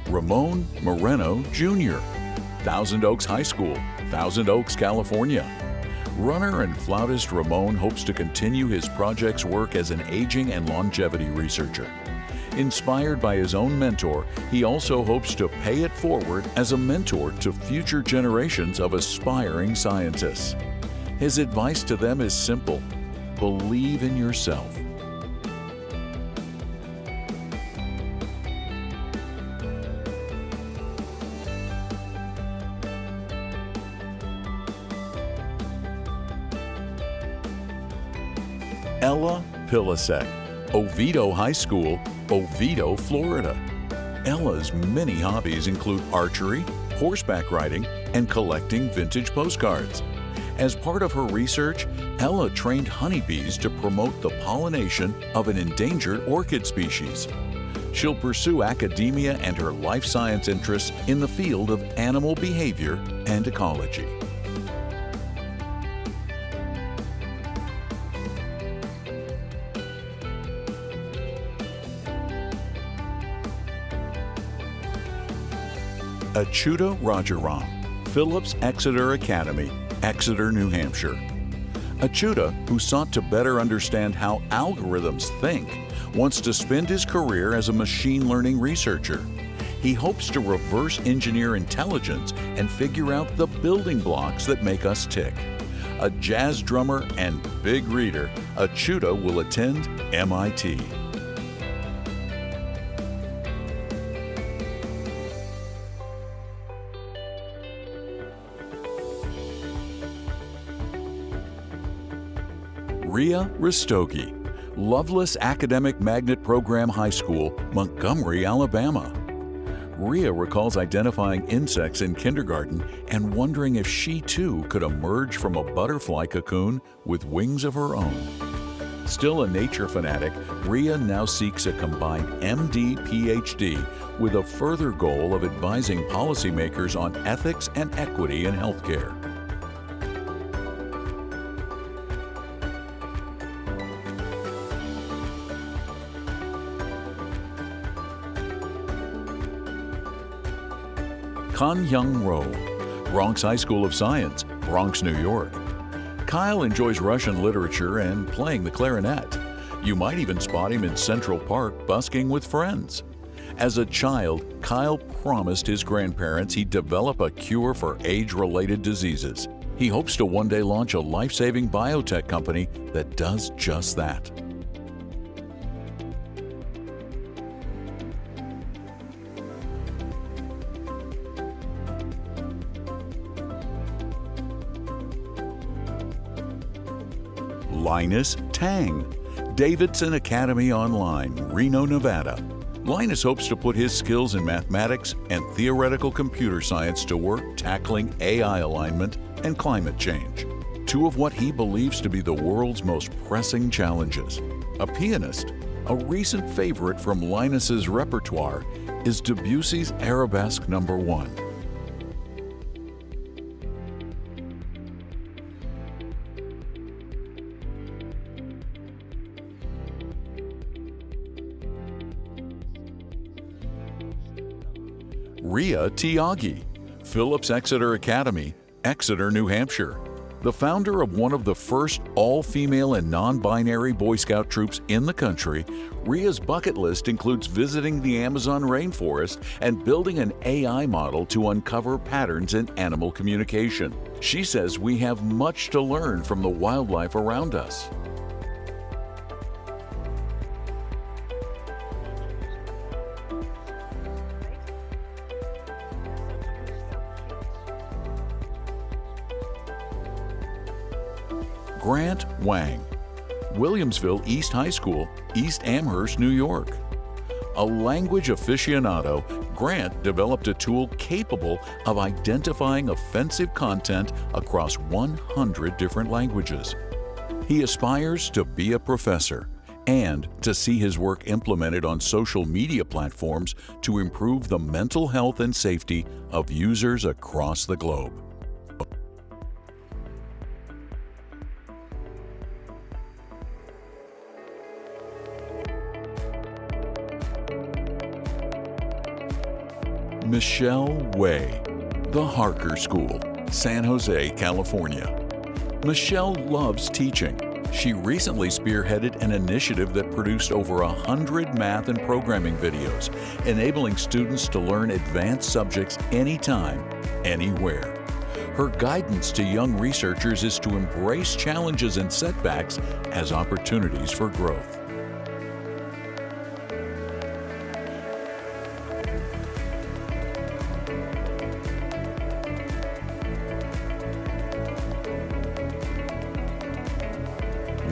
Ramon Moreno Jr., Thousand Oaks High School, Thousand Oaks, California. Runner and flautist Ramon hopes to continue his project's work as an aging and longevity researcher. Inspired by his own mentor, he also hopes to pay it forward as a mentor to future generations of aspiring scientists. His advice to them is simple: believe in yourself. Ella Pilasek, Oviedo High School, Oviedo, Florida. Ella's many hobbies include archery, horseback riding, and collecting vintage postcards. As part of her research, Ella trained honeybees to promote the pollination of an endangered orchid species. She'll pursue academia and her life science interests in the field of animal behavior and ecology. Achyuta Rajaram, Phillips Exeter Academy, Exeter, New Hampshire. Achyuta, who sought to better understand how algorithms think, wants to spend his career as a machine learning researcher. He hopes to reverse engineer intelligence and figure out the building blocks that make us tick. A jazz drummer and big reader, Achyuta will attend MIT. Ria Rastogi, Lovelace Academic Magnet Program High School, Montgomery, Alabama. Ria recalls identifying insects in kindergarten and wondering if she too could emerge from a butterfly cocoon with wings of her own. Still a nature fanatic, Ria now seeks a combined MD, PhD with a further goal of advising policymakers on ethics and equity in healthcare. Kan Young Ro, Bronx High School of Science, Bronx, New York. Kyle enjoys Russian literature and playing the clarinet. You might even spot him in Central Park busking with friends. As a child, Kyle promised his grandparents he'd develop a cure for age-related diseases. He hopes to one day launch a life-saving biotech company that does just that. Linus Tang, Davidson Academy Online, Reno, Nevada. Linus hopes to put his skills in mathematics and theoretical computer science to work tackling AI alignment and climate change, two of what he believes to be the world's most pressing challenges. A pianist, a recent favorite from Linus's repertoire is Debussy's Arabesque No. 1. Ria Tiagi, Phillips Exeter Academy, Exeter, New Hampshire. The founder of one of the first all-female and non-binary Boy Scout troops in the country, Ria's bucket list includes visiting the Amazon rainforest and building an AI model to uncover patterns in animal communication. She says we have much to learn from the wildlife around us. Grant Wang, Williamsville East High School, East Amherst, New York. A language aficionado, Grant developed a tool capable of identifying offensive content across 100 different languages. He aspires to be a professor and to see his work implemented on social media platforms to improve the mental health and safety of users across the globe. Michelle Way, the Harker School, San Jose, California. Michelle loves teaching. She recently spearheaded an initiative that produced over 100 math and programming videos, enabling students to learn advanced subjects anytime, anywhere. Her guidance to young researchers is to embrace challenges and setbacks as opportunities for growth.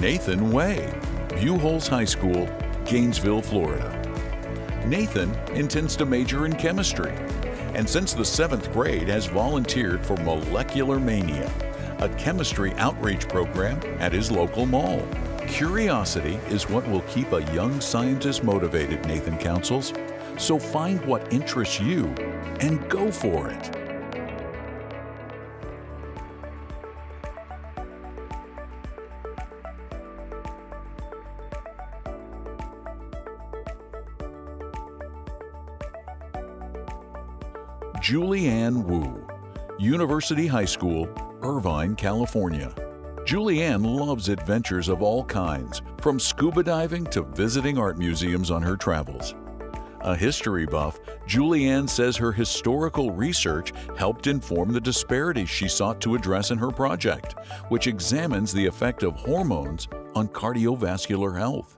Nathan Way, Buchholz High School, Gainesville, Florida. Nathan intends to major in chemistry, and since the 7th grade has volunteered for Molecular Mania, a chemistry outreach program at his local mall. Curiosity is what will keep a young scientist motivated, Nathan counsels. So find what interests you and go for it. Julianne Wu, University High School, Irvine, California. Julianne loves adventures of all kinds, from scuba diving to visiting art museums on her travels. A history buff, Julianne says her historical research helped inform the disparities she sought to address in her project, which examines the effect of hormones on cardiovascular health.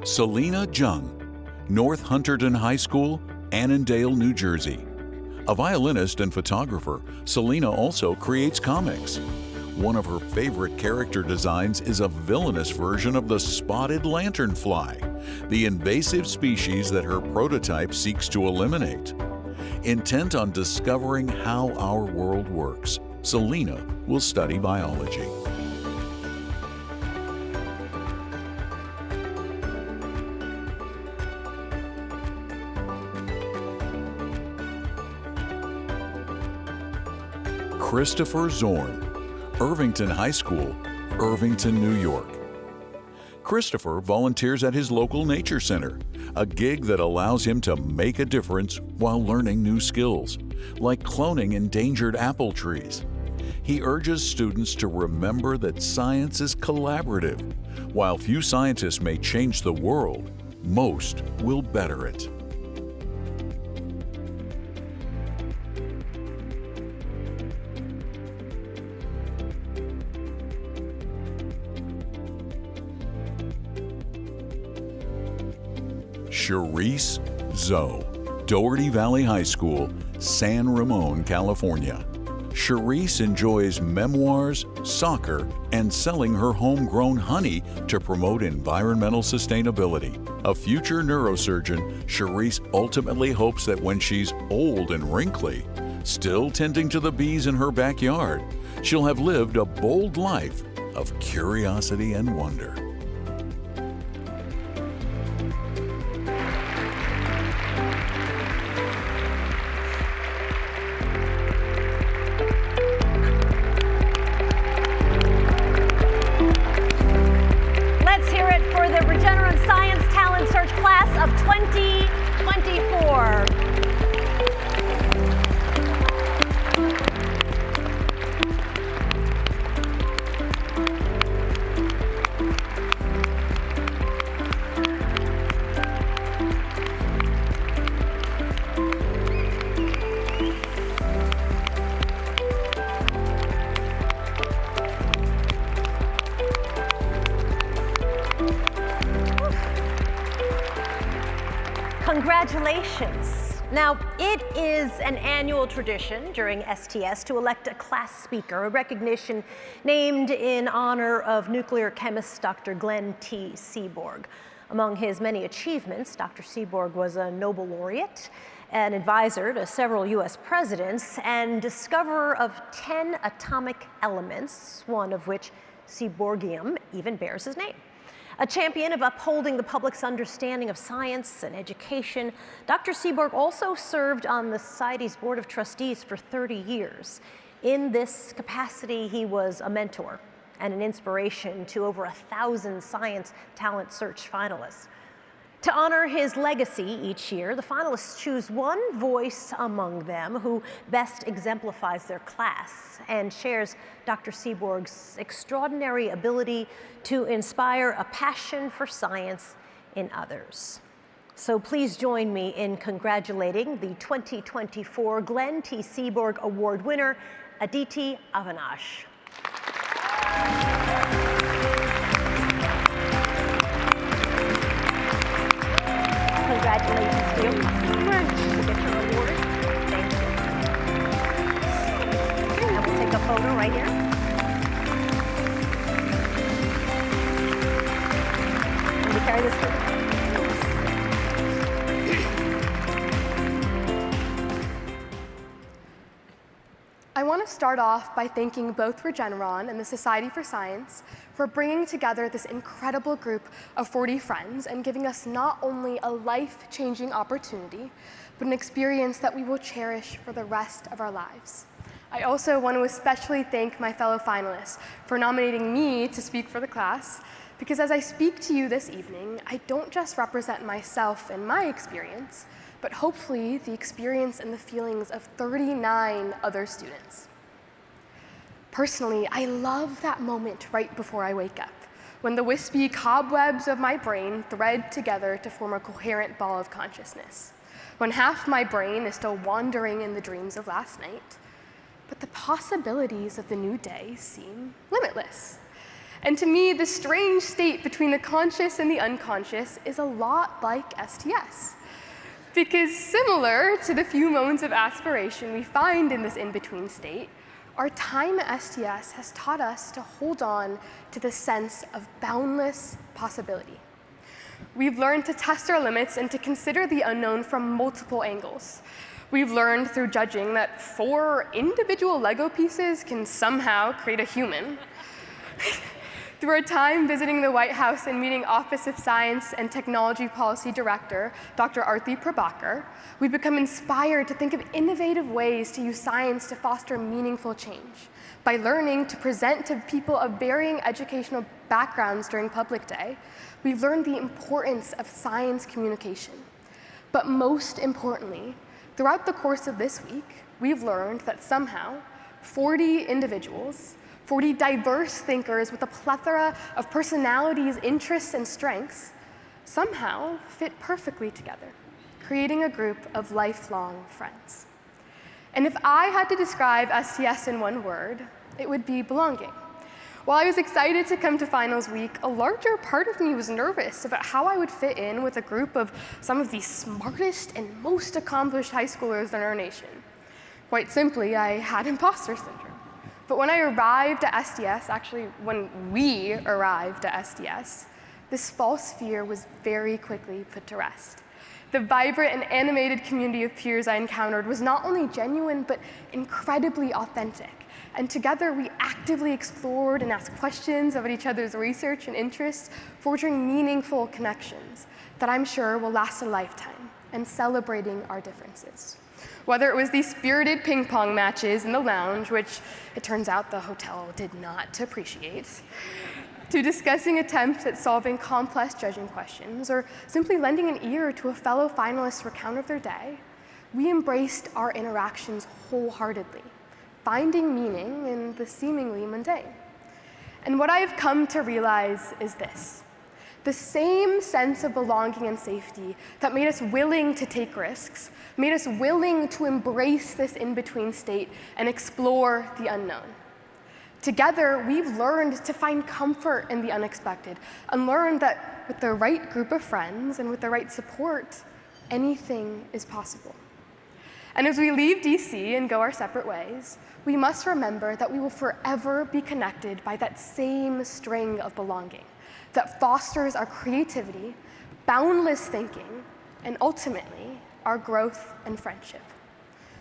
Selena Jung, North Hunterdon High School, Annandale, New Jersey. A violinist and photographer, Selena also creates comics. One of her favorite character designs is a villainous version of the spotted lanternfly, the invasive species that her prototype seeks to eliminate. Intent on discovering how our world works, Selena will study biology. Christopher Zorn, Irvington High School, Irvington, New York. Christopher volunteers at his local nature center, a gig that allows him to make a difference while learning new skills, like cloning endangered apple trees. He urges students to remember that science is collaborative. While few scientists may change the world, most will better it. Charisse Zoe, Doherty Valley High School, San Ramon, California. Charisse enjoys memoirs, soccer, and selling her homegrown honey to promote environmental sustainability. A future neurosurgeon, Charisse ultimately hopes that when she's old and wrinkly, still tending to the bees in her backyard, she'll have lived a bold life of curiosity and wonder. of 2024. Congratulations. Now, it is an annual tradition during STS to elect a class speaker, a recognition named in honor of nuclear chemist Dr. Glenn T. Seaborg. Among his many achievements, Dr. Seaborg was a Nobel laureate, an advisor to several US presidents, and discoverer of 10 atomic elements, one of which, Seaborgium, even bears his name. A champion of upholding the public's understanding of science and education, Dr. Seaborg also served on the Society's Board of Trustees for 30 years. In this capacity, he was a mentor and an inspiration to over 1,000 science talent search finalists. To honor his legacy each year, the finalists choose one voice among them who best exemplifies their class and shares Dr. Seaborg's extraordinary ability to inspire a passion for science in others. So please join me in congratulating the 2024 Glenn T. Seaborg Award winner, Aditi Avinash. Congratulations to you. Thank you so much. We'll get your award. Thank you. And we'll take a photo right here. And we carry this with I want to start off by thanking both Regeneron and the Society for Science for bringing together this incredible group of 40 friends and giving us not only a life-changing opportunity, but an experience that we will cherish for the rest of our lives. I also want to especially thank my fellow finalists for nominating me to speak for the class, because as I speak to you this evening, I don't just represent myself and my experience, but hopefully the experience and the feelings of 39 other students. Personally, I love that moment right before I wake up, when the wispy cobwebs of my brain thread together to form a coherent ball of consciousness, when half my brain is still wandering in the dreams of last night, but the possibilities of the new day seem limitless. And to me, the strange state between the conscious and the unconscious is a lot like STS. Because similar to the few moments of aspiration we find in this in-between state, our time at STS has taught us to hold on to the sense of boundless possibility. We've learned to test our limits and to consider the unknown from multiple angles. We've learned through judging that 4 individual Lego pieces can somehow create a human. Through our time visiting the White House and meeting Office of Science and Technology Policy Director, Dr. Arthi Prabhakar, we've become inspired to think of innovative ways to use science to foster meaningful change. By learning to present to people of varying educational backgrounds during Public Day, we've learned the importance of science communication. But most importantly, throughout the course of this week, we've learned that somehow 40 individuals, 40 diverse thinkers with a plethora of personalities, interests, and strengths somehow fit perfectly together, creating a group of lifelong friends. And if I had to describe STS in one word, it would be belonging. While I was excited to come to finals week, a larger part of me was nervous about how I would fit in with a group of some of the smartest and most accomplished high schoolers in our nation. Quite simply, I had imposter syndrome. But when I arrived at STS, actually when we arrived at STS, this false fear was very quickly put to rest. The vibrant and animated community of peers I encountered was not only genuine, but incredibly authentic. And together we actively explored and asked questions about each other's research and interests, forging meaningful connections that I'm sure will last a lifetime, and celebrating our differences. Whether it was these spirited ping pong matches in the lounge, which it turns out the hotel did not appreciate, to discussing attempts at solving complex judging questions, or simply lending an ear to a fellow finalist's recount of their day, we embraced our interactions wholeheartedly, finding meaning in the seemingly mundane. And what I've come to realize is this: the same sense of belonging and safety that made us willing to take risks, made us willing to embrace this in-between state and explore the unknown. Together, we've learned to find comfort in the unexpected and learned that with the right group of friends and with the right support, anything is possible. And as we leave DC and go our separate ways, we must remember that we will forever be connected by that same string of belonging that fosters our creativity, boundless thinking, and ultimately, our growth and friendship.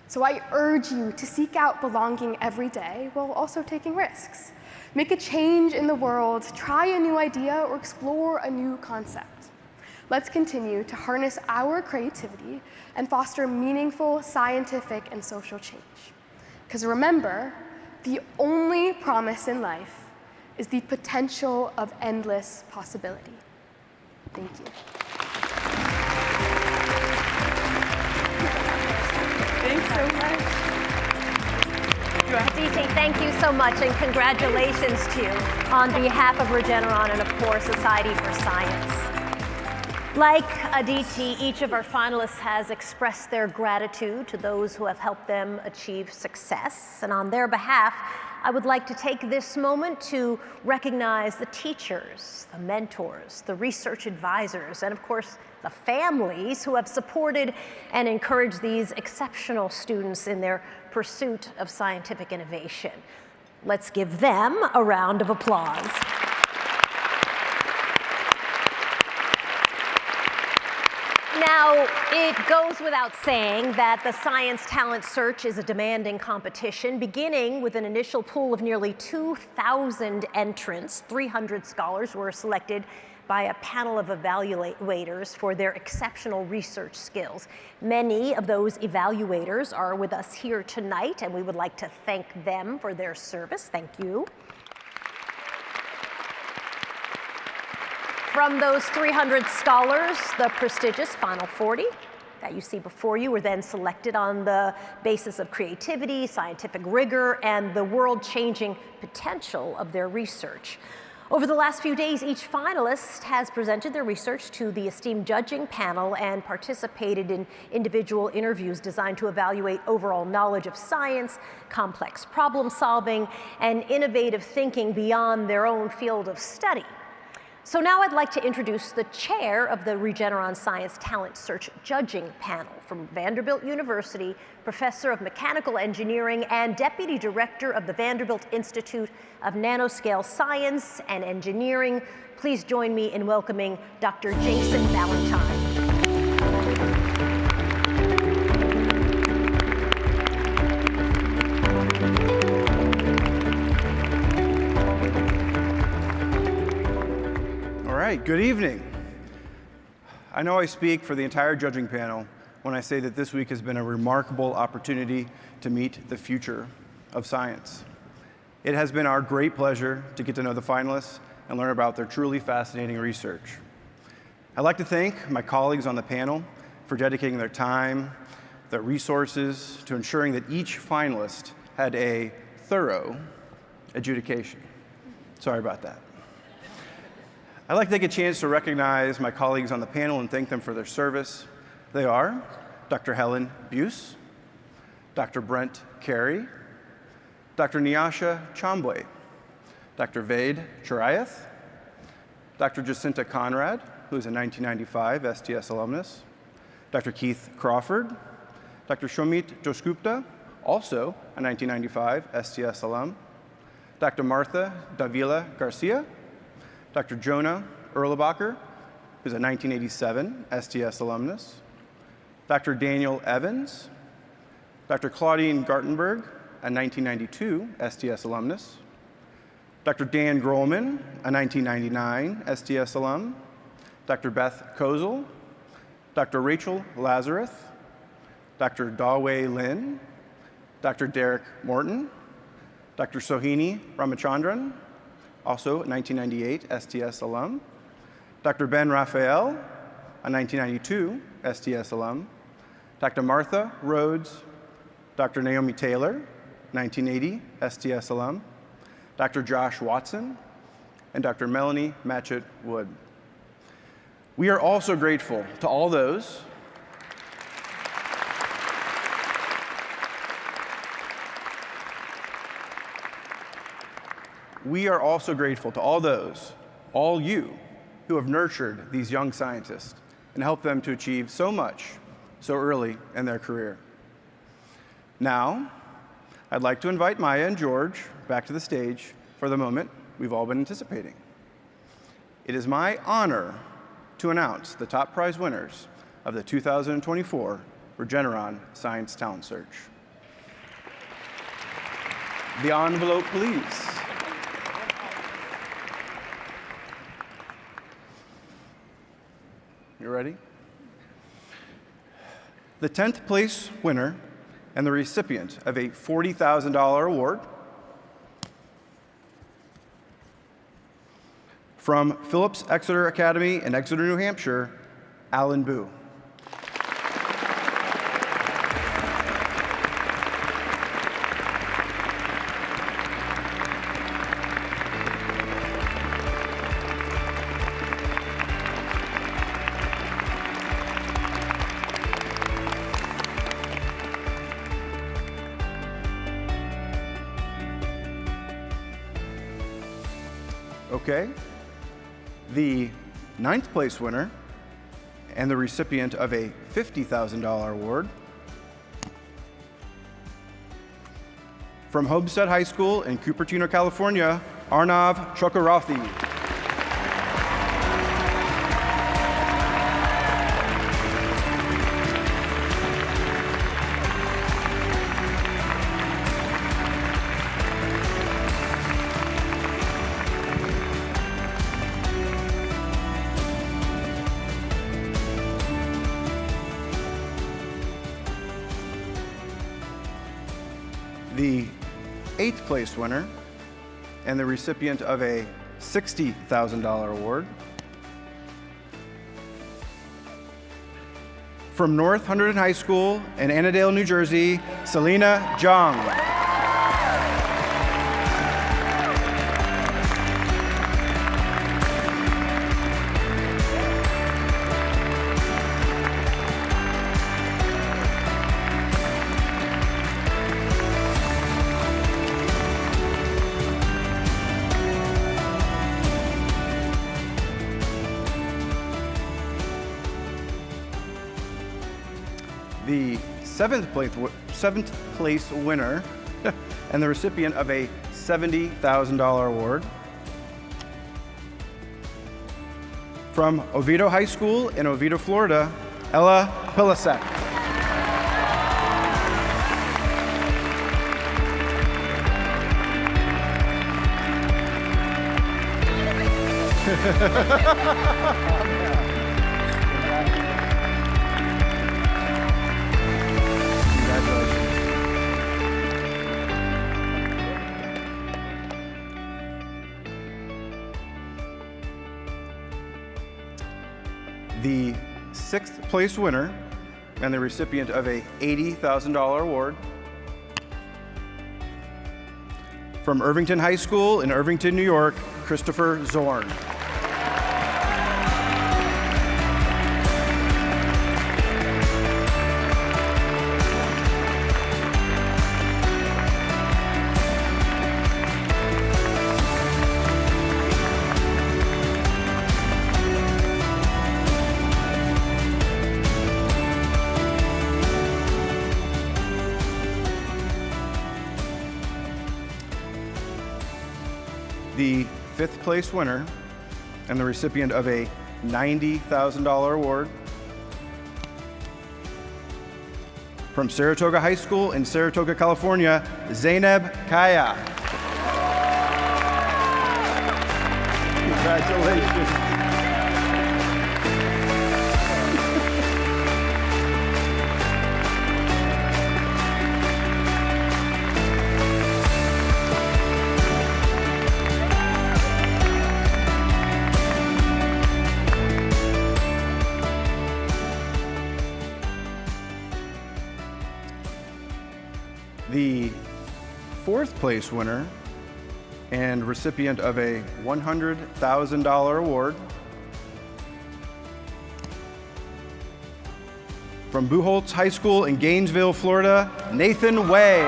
So I urge you to seek out belonging every day while also taking risks. Make a change in the world, try a new idea, or explore a new concept. Let's continue to harness our creativity and foster meaningful scientific and social change. Because remember, the only promise in life is the potential of endless possibility. Thank you. Thanks so much. Aditi, thank you so much, and congratulations to you on behalf of Regeneron and, of course, Society for Science. Like Aditi, each of our finalists has expressed their gratitude to those who have helped them achieve success. And on their behalf, I would like to take this moment to recognize the teachers, the mentors, the research advisors, and of course, the families who have supported and encouraged these exceptional students in their pursuit of scientific innovation. Let's give them a round of applause. Now, it goes without saying that the science talent search is a demanding competition, beginning with an initial pool of nearly 2,000 entrants. 300 scholars were selected by a panel of evaluators for their exceptional research skills. Many of those evaluators are with us here tonight, and we would like to thank them for their service. Thank you. From those 300 scholars, the prestigious Final 40 that you see before you were then selected on the basis of creativity, scientific rigor, and the world-changing potential of their research. Over the last few days, each finalist has presented their research to the esteemed judging panel and participated in individual interviews designed to evaluate overall knowledge of science, complex problem solving, and innovative thinking beyond their own field of study. So now I'd like to introduce the chair of the Regeneron Science Talent Search Judging Panel from Vanderbilt University, Professor of Mechanical Engineering and Deputy Director of the Vanderbilt Institute of Nanoscale Science and Engineering. Please join me in welcoming Dr. Jason Valentine. All right, good evening. I know I speak for the entire judging panel when I say that this week has been a remarkable opportunity to meet the future of science. It has been our great pleasure to get to know the finalists and learn about their truly fascinating research. I'd like to thank my colleagues on the panel for dedicating their time, their resources to ensuring that each finalist had a thorough adjudication. Sorry about that. I'd like to take a chance to recognize my colleagues on the panel and thank them for their service. They are Dr. Helen Buse, Dr. Brent Carey, Dr. Nyasha Chambwe, Dr. Vade Churayath, Dr. Jacinta Conrad, who is a 1995 STS alumnus, Dr. Keith Crawford, Dr. Shomit Joshgupta, also a 1995 STS alum, Dr. Martha Davila Garcia, Dr. Jonah Erlebacher, who's a 1987 STS alumnus, Dr. Daniel Evans, Dr. Claudine Gartenberg, a 1992 STS alumnus, Dr. Dan Grohlman, a 1999 STS alum, Dr. Beth Kozel, Dr. Rachel Lazarus, Dr. Dawei Lin, Dr. Derek Morton, Dr. Sohini Ramachandran, also 1998 STS alum. Dr. Ben Raphael, a 1992 STS alum. Dr. Martha Rhodes, Dr. Naomi Taylor, 1980 STS alum. Dr. Josh Watson, and Dr. Melanie Matchett Wood. We are also grateful to all those all you, who have nurtured these young scientists and helped them to achieve so much so early in their career. Now, I'd like to invite Maya and George back to the stage for the moment we've all been anticipating. It is my honor to announce the top prize winners of the 2024 Regeneron Science Talent Search. The envelope, please. You ready? The 10th place winner and the recipient of a $40,000 award from Phillips Exeter Academy in Exeter, New Hampshire, Alan Boo. Okay. The 9th place winner and the recipient of a $50,000 award from Homestead High School in Cupertino, California, Arnav Chakravarthi. The 8th place winner and the recipient of a $60,000 award from North Hunterdon High School in Annandale, New Jersey, Selena Jung. The 7th place winner and the recipient of a $70,000 award from Oviedo High School in Oviedo, Florida, Ella Pilasek. The 6th place winner and the recipient of a $80,000 award from Irvington High School in Irvington, New York, Christopher Zorn. The 5th place winner and the recipient of a $90,000 award from Saratoga High School in Saratoga, California, Zainab Kaya. Congratulations. The fourth place winner and recipient of a $100,000 award from Buchholz High School in Gainesville, Florida, Nathan Way.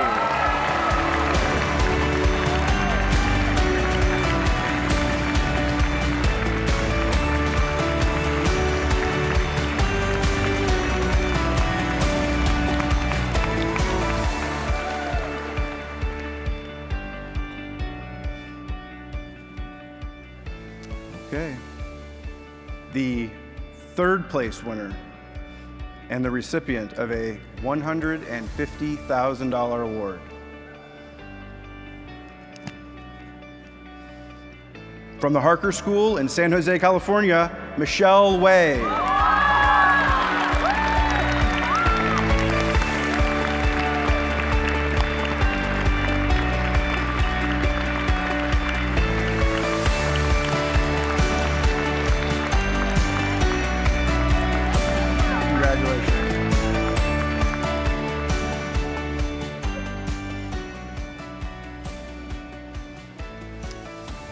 Okay. The third place winner and the recipient of a $150,000 award from the Harker School in San Jose, California, Michelle Way.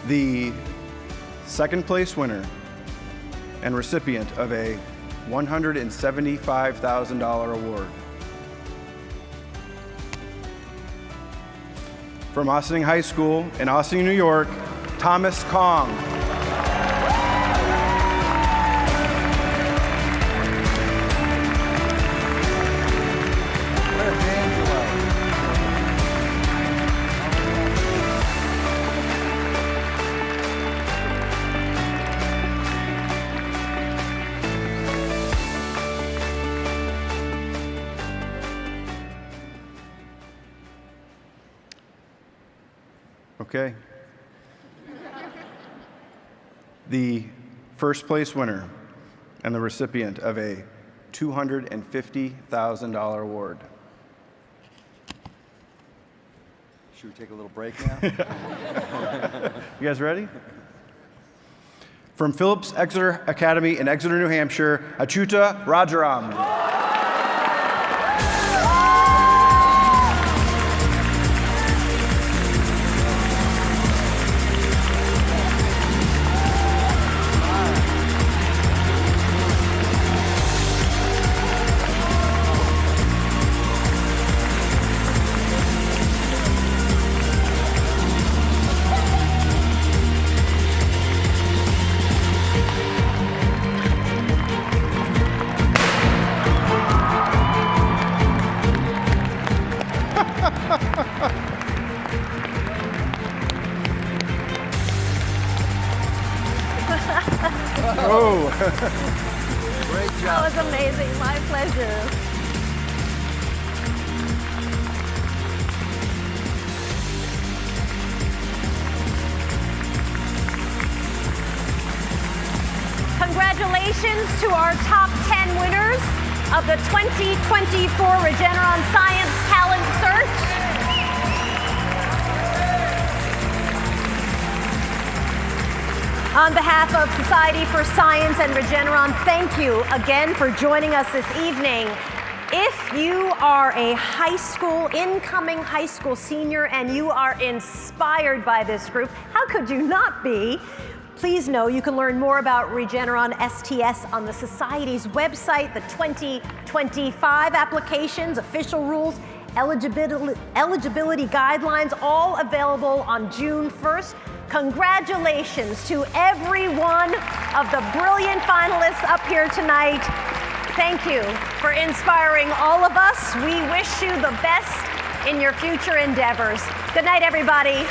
The second place winner and recipient of a $175,000 award from Ossining High School in Ossining, New York, Thomas Kong. Okay. The first place winner and the recipient of a $250,000 award. Should we take a little break now? You guys ready? From Phillips Exeter Academy in Exeter, New Hampshire, Achyuta Rajaram. Oh. Great job. That was amazing. My pleasure. Congratulations to our top 10 winners of the 2024 Regeneron Science Talent Search. On behalf of Society for Science and Regeneron, thank you again for joining us this evening. If you are a incoming high school senior and you are inspired by this group, how could you not be? Please know you can learn more about Regeneron STS on the Society's website, the 2025 applications, official rules, eligibility guidelines, all available on June 1st. Congratulations to every one of the brilliant finalists up here tonight. Thank you for inspiring all of us. We wish you the best in your future endeavors. Good night, everybody.